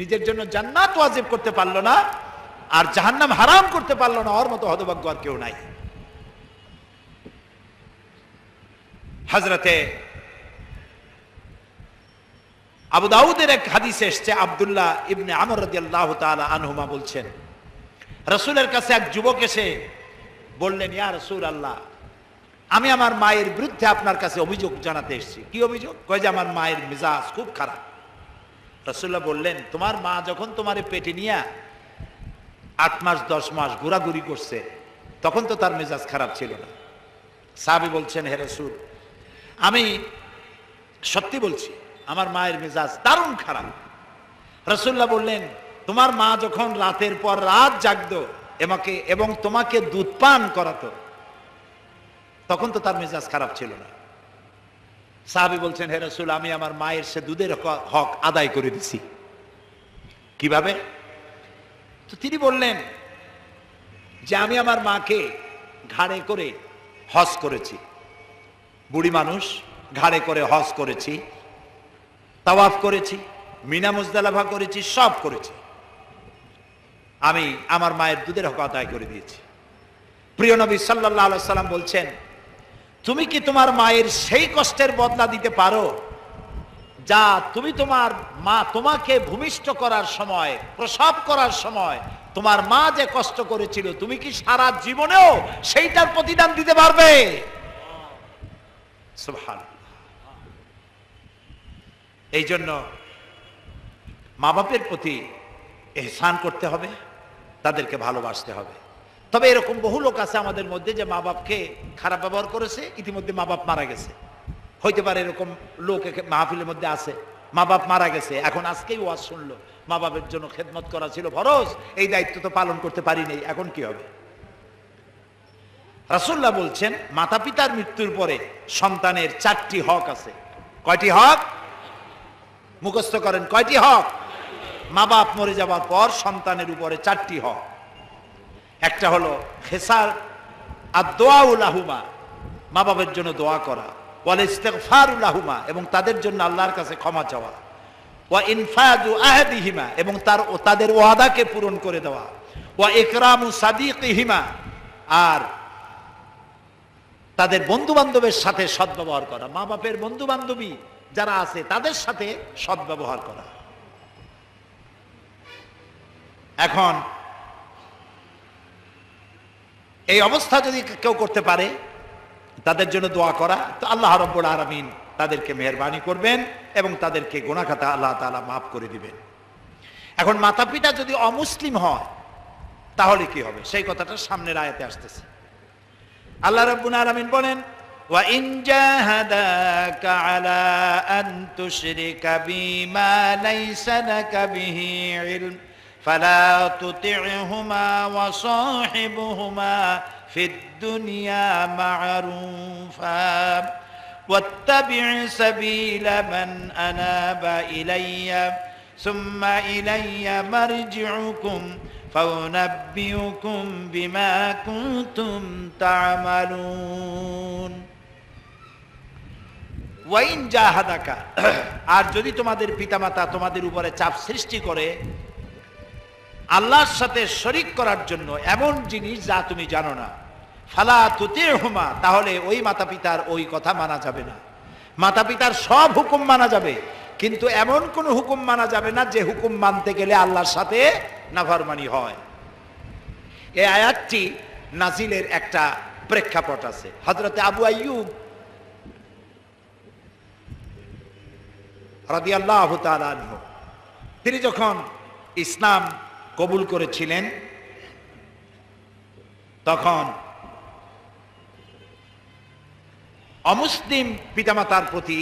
নিজের জন্য জান্নাত ওয়াজিব করতে পারলো না আর জাহান্নাম হারাম করতে পারলো না, ওর মতো হতভাগ্য আর কেউ নাই। হযরতে আবু দাউদের এক হাদিসে এসেছে, আব্দুল্লাহ ইবনে আমর রাদিয়াল্লাহু তাআলা আনহুমা বলছেন, রাসূলের কাছে এক যুবক এসে বললেন, ইয়া রাসূলুল্লাহ আমি আমার মায়ের বিরুদ্ধে আপনার কাছে অভিযোগ জানাতে এসেছি। কি অভিযোগ? কয় যে আমার মায়ের মেজাজ খুব খারাপ। রাসূলুল্লাহ বললেন, তোমার মা যখন তোমার পেটে নিয়ে 8 মাস 10 মাস ঘোরাঘুরি করছে তখন তো তার মেজাজ খারাপ ছিল না। সাহাবী বলছেন, হে রাসূল আমি সত্যি বলছি আমার মায়ের মেজাজ দারুণ খারাপ। রাসূলুল্লাহ বললেন, তোমার মা যখন রাতের পর রাত জাগতো এবং তোমাকে দুধ পান করাতো তখন তো তার মেজাজ খারাপ ছিল না। সাহাবী বলছেন, হে রাসূল আমি আমার মায়ের সে দুধের হক আদায় করে দিছি। কিভাবে? তো তিনি বললেন যে আমি আমার মাকে ঘাড়ে করে হজ করেছি, বুড়ি মানুষ ঘাড়ে করে হজ করেছি, তাওয়াফ করেছি, মিনা মুজদালিফা করেছি, সব করেছি। আমি আমার মায়ের দুধের হক আদায় করে দিয়েছি। প্রিয় নবী সাল্লাল্লাহু আলাইহি সাল্লাম বলছেন, তুমি কি তোমার মায়ের সেই কষ্টের বদলা দিতে পারো যা তুমি তোমার মা তোমাকে ভূমিষ্ঠ করার সময়, প্রসব করার সময় তোমার মা যে কষ্ট করেছিল তুমি কি সারা জীবনেও সেইটার প্রতিদান দিতে পারবে? সুবহানাল্লাহ। এই জন্য মা বাপের প্রতি ইহসান করতে হবে, তাদেরকে ভালোবাসতে হবে। তবে এরকম বহু লোক আছে আমাদের মধ্যে যে মা বাপকে খারাপ ব্যবহার করেছে, ইতিমধ্যে মা বাপ মারা গেছে। হইতে পারে এরকম লোক মাহফিলের মধ্যে আছে, মা বাপ মারা গেছে, এখন আজকেই ওয়াজ শুনলো, মা বাপের জন্য খেদমত করা ছিল ফরজ, এই দায়িত্ব তো পালন করতে পারিনি, এখন কি হবে? রাসূলুল্লাহ বলছেন, মাতা পিতার মৃত্যুর পরে সন্তানের 4টি হক আছে। কয়টি হক? মুখস্থ করেন, কয়টি হক? মা বাপ মরে যাওয়ার পর সন্তানের উপরে 4টি হক। একটা হলো খেসার আর দোয়াউ লাহুমা, মা বাবার জন্য দোয়া করা, ওয়াল ইস্তিগফারু লাহুমা, এবং তাদের জন্য আল্লাহর কাছে ক্ষমা চাওয়া, ওয়া ইনফাদু আহদিহিমা, এবং তাদের ওয়াদাকে পূরণ করে দেওয়া, ওয়া ইকরামু সাদিকিহিমা, আর তাদের বন্ধু বান্ধবের সাথে সদ্ব্যবহার করা। মা বাপের বন্ধু বান্ধবী যারা আছে তাদের সাথে সদ্ব্যবহার করা। এখন এই অবস্থা যদি কেউ করতে পারে, তাদের জন্য দোয়া করা, তো আল্লাহ রাব্বুল আলামিন তাদেরকে মেহেরবানি করবেন এবং তাদেরকে গুনাহ খাতা আল্লাহ তাআলা মাফ করে দিবেন। এখন মাতা পিতা যদি অমুসলিম হয় তাহলে কি হবে, সেই কথাটা সামনের আয়াতে আসতেছে। আল্লাহ রাব্বুল আলামিন বলেন, ওয়া ইন জাহাদাকা আলা আন তুশরিকা বিমা লাইসা লাকা বিহি ইলম ফালা তুতি'হুমা ওয়া সাহিবহুমা ফিদ দুনিয়া মা'রুফা ওয়াত্তাবি' সাবিলা মান আনাবা ইলাইয়া সুম্মা ইলাইয়া মারজি'ুকুম ফাউনাব্বিউকুম বিমা কুনতুম তা'মালুন। ওয়াইন জাহাদাকা, আর যদি তোমাদের পিতামাতা তোমাদের উপরে চাপ সৃষ্টি করে আল্লাহর সাথে শরীক করার জন্য এমন জিনিস যা তুমি জানো না, ফালা তুতি'হুমা, তাহলে ওই মাতা পিতার ওই কথা মানা যাবে না। মাতা পিতার সব হুকুম মানা যাবে, কিন্তু এমন কোন হুকুম মানা যাবে না যে হুকুম মানতে গেলে আল্লাহর সাথে নাফরমানি হয়। এই আয়াতটি নাজিলের একটা প্রেক্ষাপট আছে। হযরতে আবু আইয়ুব রাদিয়াল্লাহু তাআলা আনহু, তিনি যখন ইসলাম কবুল করেছিলেন তখন অমুসলিম পিতামাতার প্রতি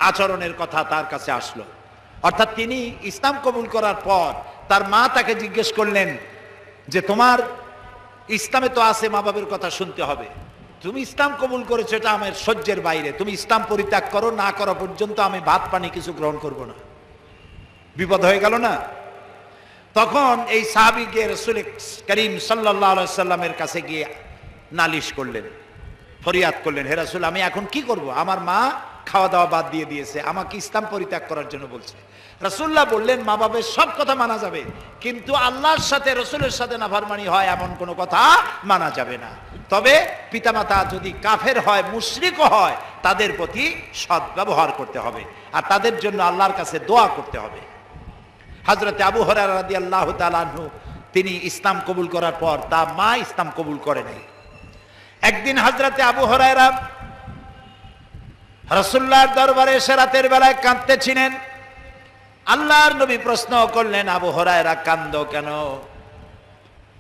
আচরণের কথা তার কাছে আসলো। অর্থাৎ তিনি ইসলাম কবুল করার পর তার মা তাকে জিজ্ঞেস করলেন যে তোমার ইসলামে তো আছে মা বাবার কথা শুনতে হবে, তুমি ইসলাম কবুল করেছো, এটা আমার সহ্যের বাইরে, তুমি ইসলাম পরিত্যাগ করো, না করা পর্যন্ত আমি ভাত পানি কিছু গ্রহণ করব না। বিপদ হয়ে গেল না? তখন এই সাহাবীকে রাসূল করিম সাল্লাল্লাহু আলাইহি সাল্লামের কাছে গিয়ে নালিশ করলেন, ফরিয়াদ করলেন, হে রাসূল আমি এখন কি করব, আমার মা খাওয়া দাওয়া বাদ দিয়ে দিয়েছে, আমাকে ইসলাম পরিত্যাগ করার জন্য বলছে। রাসূলুল্লাহ বললেন, মা বাবার সব কথা মানা যাবে, কিন্তু আল্লাহর সাথে রসুলের সাথে নাফরমানি হয় এমন কোনো কথা মানা যাবে না। তবে পিতামাতা যদি কাফের হয়, মুশরিকও হয়, তাদের প্রতি সদ্ব্যবহার করতে হবে আর তাদের জন্য আল্লাহর কাছে দোয়া করতে হবে। হযরতে আবু হুরায়রা রাদিয়াল্লাহু তাআলা আনহু, তিনি ইসলাম কবুল করার পর তার মা ইসলাম কবুল করে নাই। একদিন হযরতে আবু হুরায়রা রাসূলুল্লাহর দরবারে এসে রাতের বেলায় কাঁদতেছিলেন। আল্লাহর নবী প্রশ্ন করলেন, আবু হুরায়রা কাঁদো কেন?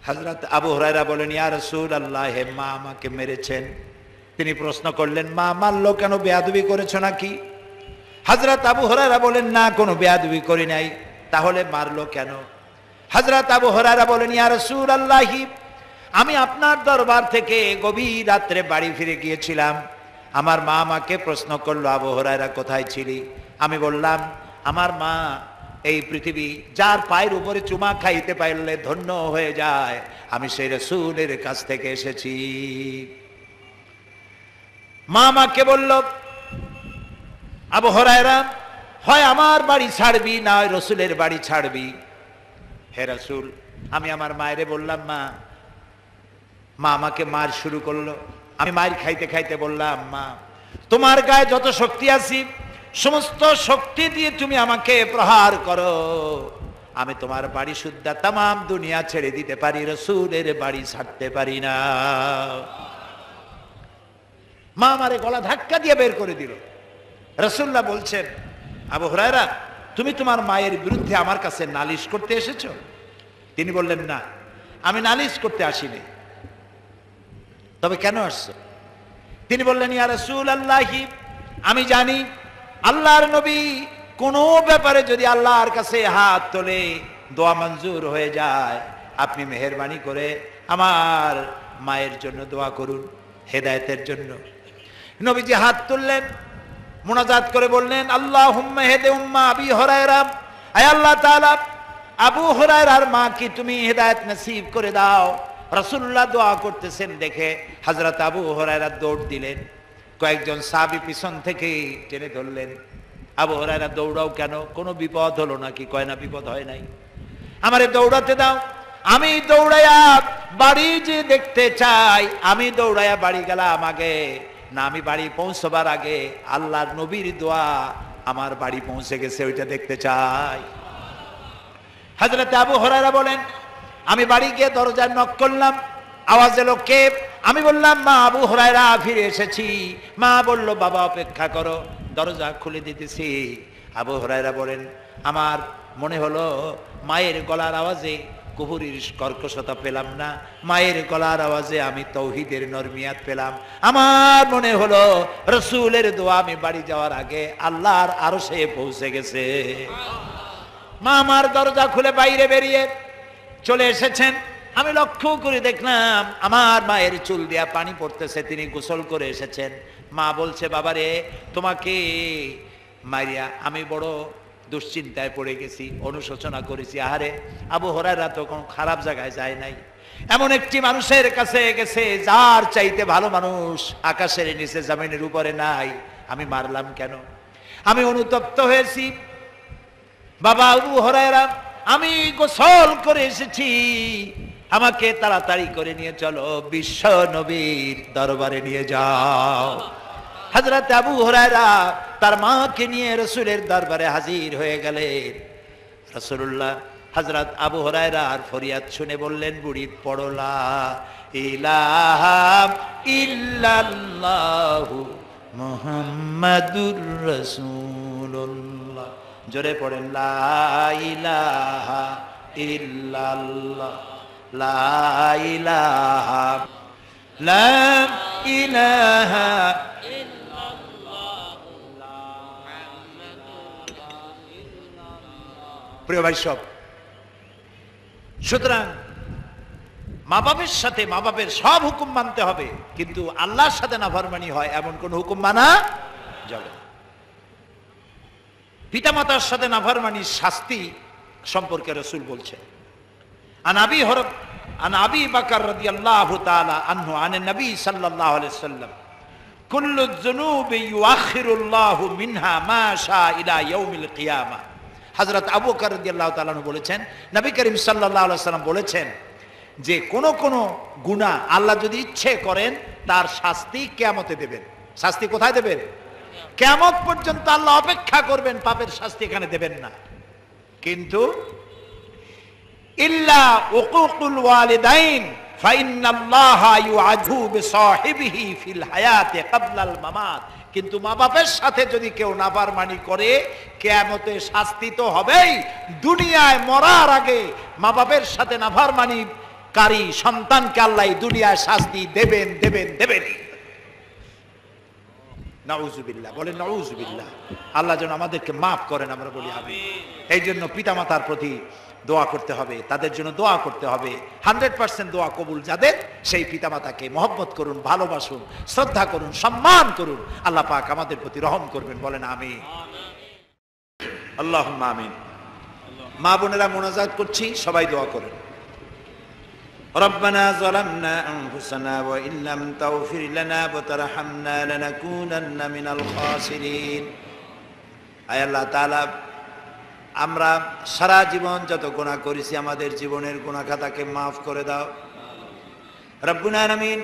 হযরত আবু হুরায়রা বলেন, ইয়া রাসূলুল্লাহ, হে মা আমাকে মেরেছেন। তিনি প্রশ্ন করলেন, মা মারলো কেন, বেয়াদবি করেছো নাকি? হযরত আবু হুরায়রা বলেন, না, কোনো বেয়াদবি করি নাই। তাহলে মারলো কেন? হযরত আবু হুরায়রা বলেন, ইয়া রাসূলুল্লাহ, আমি আপনার দরবার থেকে গভীর রাত্রে বাড়ি ফিরে গিয়েছিলাম, আমার মা আমাকে প্রশ্ন করলো, আবু হুরায়রা কোথায় ছিলি? আমি বললাম, আমার মা এই পৃথিবী যার পায়ের উপরে চুমা খাইতে পারলে ধন্য হয়ে যায়, আমি সেই রাসূলের কাছ থেকে এসেছি। মা আমাকে বলল, আবু হুরায়রা, হয় আমার বাড়ি ছাড়বি না হয় রসুলের বাড়ি ছাড়বি। হে রাসূল, আমি আমার মায়েরে বললাম, মা আমাকে মার শুরু করলো। আমি মায়ের খাইতে খাইতে বললাম, মা তোমার গায়ে যত শক্তি আছে সমস্ত শক্তি দিয়ে তুমি আমাকে প্রহার করো, আমি তোমার বাড়ি সুদ্ধা তামাম দুনিয়া ছেড়ে দিতে পারি, রসুলের বাড়ি ছাড়তে পারি না। মা আমারে গলা ধাক্কা দিয়ে বের করে দিল। রাসূলুল্লাহ বলছেন, আবু হুরায়রা, তুমি তোমার মায়ের বিরুদ্ধে আমার কাছে নালিশ করতে এসেছো? তিনি বললেন, না, আমি নালিশ করতে আসিনি। তবে কেন আসছো? তিনি বললেন, ইয়া রাসূলুল্লাহ, আমি জানি আল্লাহর নবী কোনো ব্যাপারে যদি আল্লাহর কাছে হাত তোলে দোয়া মঞ্জুর হয়ে যায়, আপনি মেহেরবানি করে আমার মায়ের জন্য দোয়া করুন, হেদায়েতের জন্য। নবীজি হাত তুললেন, মুনাজাত করে বললেন, আল্লাহুম্মা হেদে উম্মা আবি হুরায়রা, আয় আল্লাহ তাআলা, আবু হুরায়রার মা কি তুমি হেদায়েত নসিব করে দাও, রাসূলুল্লাহ দোয়া করতেছেন দেখে হযরত আবু হুরায়রা দৌড় দিলেন। কয়েকজন সাহাবী পিছন থেকে টেনে ধরলেন। আবু হুরায়রা দৌড়াও কেন? কোনো বিপদ হলো নাকি? কয় না, বিপদ হয় নাই। আমারে দৌড়াতে দাও, আমি দৌড়াইয়া বাড়ি যে দেখতে চাই। আমি দৌড়াইয়া বাড়ি গেলাম আগে না, আমি বাড়ি পৌঁছবার আগে আল্লাহর নবীর দোয়া আমার বাড়ি পৌঁছে গেছে, ওইটা দেখতে চাই। হযরত আবু হুরায়রা বলেন, আমি বাড়ি গিয়ে দরজায় নক করলাম, আওয়াজ এলো কে? আমি বললাম, মা আবু হুরায়রা, ফিরে এসেছি। মা বলল, বাবা অপেক্ষা করো, দরজা খুলে দিতেছি। আবু হুরায়রা বলেন, আমার মনে হলো মায়ের গলার আওয়াজে কুহুরির কর্কশতা পেলাম না, মায়ের গলার আওয়াজে আমি তৌহিদের নরমিয়াত পেলাম। আমার মনে হলো রাসূলের দোয়া আমি বাড়ি যাওয়ার আগে আল্লাহর আরশে পৌঁছে গেছে। মা আমার দরজা খুলে বাইরে বেরিয়ে চলে এসেছেন। আমি লক্ষ্য করে দেখলাম আমার মায়ের চুল দিয়া পানি পড়তেছে, তিনি গোসল করে এসেছেন। মা বলছে, বাবারে, তোমাকে মারিয়া আমি বড় দুশ্চিন্তায় পড়ে গেছি, অনুশোচনা করেছি। আহারে, আবু হুরায়রা তো কোনো খারাপ জায়গায় যায় নাই, এমন একটি মানুষের কাছে গেছে যার চাইতে ভালো মানুষ আকাশের নিচে জমিনের উপরে নাই, আমি মারলাম কেন? আমি অনুতপ্ত হয়েছি। বাবা আবু হুরায়রা, আমি গোসল করে এসেছি, আমাকে তাড়াতাড়ি করে নিয়ে চলো, বিশ্ব নবীর দরবারে নিয়ে যাও। হযরত আবু হুরায়রা তার মাকে নিয়ে রাসূলের দরবারে হাজির হয়ে গেলেন। রাসূলুল্লাহ হযরত আবু হুরায়রার ফরিয়াদ শুনে বললেন, বুড়ি, পড়ো লা ইলাহা ইল্লাল্লাহু মুহাম্মাদুর রাসূলুল্লাহ। জোরে পড়েন, লা ইলাহা ইল্লাল্লাহ, লা ইলাহা, লা ইলাহা। প্রিয় ভাই সব, সুতরাং মা বাপের সাথে মা বাপের সব হুকুম মানতে হবে, কিন্তু আল্লাহর সাথে নাফরমানি হয় এমন কোন হুকুম মানা যাবে না। পিতামাতার সাথে নাফরমানির শাস্তি সম্পর্কে রাসূল বলছেন, আন আবি বকর রাদিয়াল্লাহু তাআলা আনহু আন নবী সাল্লাল্লাহু আলাইহি ওয়াসাল্লাম, কুল্লু যুনুবি ইউআখিরুল্লাহু মিনহা মা শা ইলা ইয়াউমিল কিয়ামা। হযরত আবু বকর রাদিয়াল্লাহু তাআলা আনহু বলেছেন, নবী করিম সাল্লাল্লাহু আলাইহি ওয়াসাল্লাম বলেছেন যে কোন কোন গুনাহ আল্লাহ যদি ইচ্ছে করেন তার শাস্তি কিয়ামতে দেবেন। শাস্তি কোথায় দেবেন? কিয়ামত পর্যন্ত আল্লাহ অপেক্ষা করবেন, পাপের শাস্তি এখানে দেবেন না। কিন্তু ইল্লা উকুকুল ওয়ালিদাইন ফাইন্নাল্লাহা ইউআযু বিসাহিবিহি ফিল হায়াতি ক্বাবলাল মামাত। কিন্তু মা বাপের সাথে যদি কেউ নাফরমানি করে কিয়ামতে শাস্তি তো হবেই, দুনিয়ায় মরার আগে মা বাপের সাথে নাফরমানি কারী সন্তানকে আল্লাহ দুনিয়ায় শাস্তি দেবেন দেবেন দেবেন। নাউযুবিল্লাহ, বলেন নাউযুবিল্লাহ। আল্লাহ যেন আমাদেরকে মাফ করেন, আমরা বলি আমিন। এই জন্য পিতামাতার প্রতি দোয়া করতে হবে, তাদের জন্য দোয়া করতে হবে। 100% দোয়া কবুল যাদের, সেই পিতামাতাকে মহব্বত করুন, ভালোবাসুন, শ্রদ্ধা করুন, সম্মান করুন। আল্লাহ পাক আমাদের প্রতি রহম করবেন, বলেন আমিন। আল্লাহুম্মা আমিন। মা বোনেরা মোনাজাত করছি, সবাই দোয়া করেন। রব্বানা যালামনা আনফুসানা ওয়া ইল্লাম তাগফির লানা ওয়া তারহামনা লানাকুনান্না মিনাল খাসিরিন। আয় আল্লাহ তাআলা, আমরা সারা জীবন যত গুনাহ করেছি আমাদের জীবনের গুনাহ খাতাকে মাফ করে দাও রব্বুল আলামিন।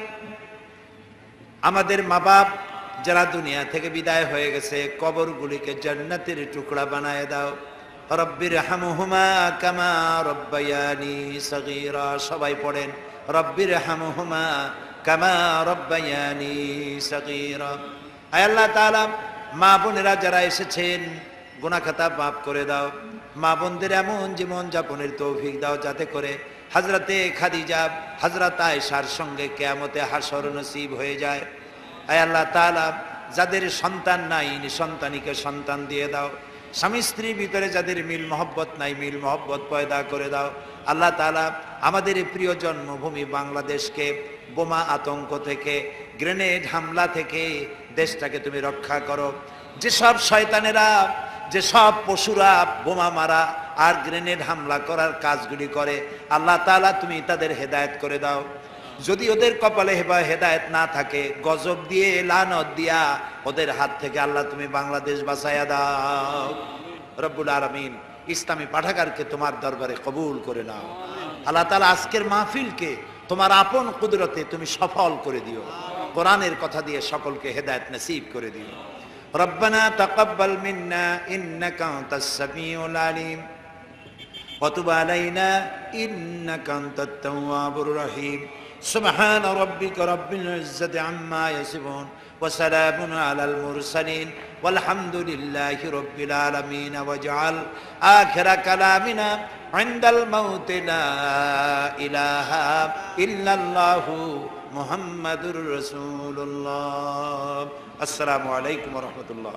আমাদের মা বাপ যারা দুনিয়া থেকে বিদায় হয়ে গেছে, কবরগুলিকে জান্নাতের টুকরা বানায় দাও। রব্বিরহামহুমা কামা রব্বায়ানি সগীরা। সবাই পড়েন, রব্বিরহামহুমা কামা রব্বায়ানি সগীরা। আয় আল্লাহ তাআলা, মা বোনেরা যারা এসেছেন গুনাহ খাতা মাফ করে দাও। মা বোনদের এমন জীবন যাপনের তৌফিক দাও যাতে করে হযরতে খাদিজা, হযরত আয়েশার সঙ্গে কিয়ামতে হাসর নসিব হয়ে যায়। আয় আল্লাহ তাআলা, যাদের সন্তান নাই নিঃসন্তানীকে সন্তান দিয়ে দাও। স্বামী স্ত্রীর ভিতরে যাদের মিল মহব্বত নাই, মিল মহব্বত পয়দা করে দাও। আল্লাহ তাআলা, আমাদের প্রিয় জন্মভূমি বাংলাদেশকে বোমা আতঙ্ক থেকে, গ্রেনেড হামলা থেকে দেশটাকে তুমি রক্ষা করো। যেসব শয়তানেরা, যেসব পশুরা বোমা মারা আর গ্রেনেড হামলা করার কাজগুলি করে, আল্লাহ তাআলা তুমি তাদের হেদায়েত করে দাও। যদি ওদের কপালে হেদায়েত না থাকে, গজব দিয়ে লানত দিয়া ওদের হাত থেকে আল্লাহ তুমি বাংলাদেশ বাঁচাইয়া দাও। রব্বুল আলামিন ইসলামী পাঠাগারকে তোমার দরবারে কবুল করে নাও। আল্লাহ তাআলা আজকের মাহফিলকে তোমার আপন কুদরতে তুমি সফল করে দিও। কোরআনের কথা দিয়ে সকলকে হেদায়েত নসিব করে দিও। রব্বানা তাকাব্বাল মিন্না ইন্নাকা আনতাস সামিউল আলিম ওয়া তুব আলাইনা ইন্নাকা আনতাত তাওয়াবুর রহিম। সুবহান রাব্বিকা রাব্বিল ইজ্জাতি আম্মা ইয়াসিফুন ওয়া সালামুন আলাল মুরসালিন ওয়ালহামদুলিল্লাহি রাব্বিল আলামিন। ওয়াজআল আখিরা কালামিনা ইনদাল মাউত লা ইলাহা ইল্লাল্লাহু মুহাম্মাদুর রাসূলুল্লাহ। আসসালামু আলাইকুম ওয়া রাহমাতুল্লাহ।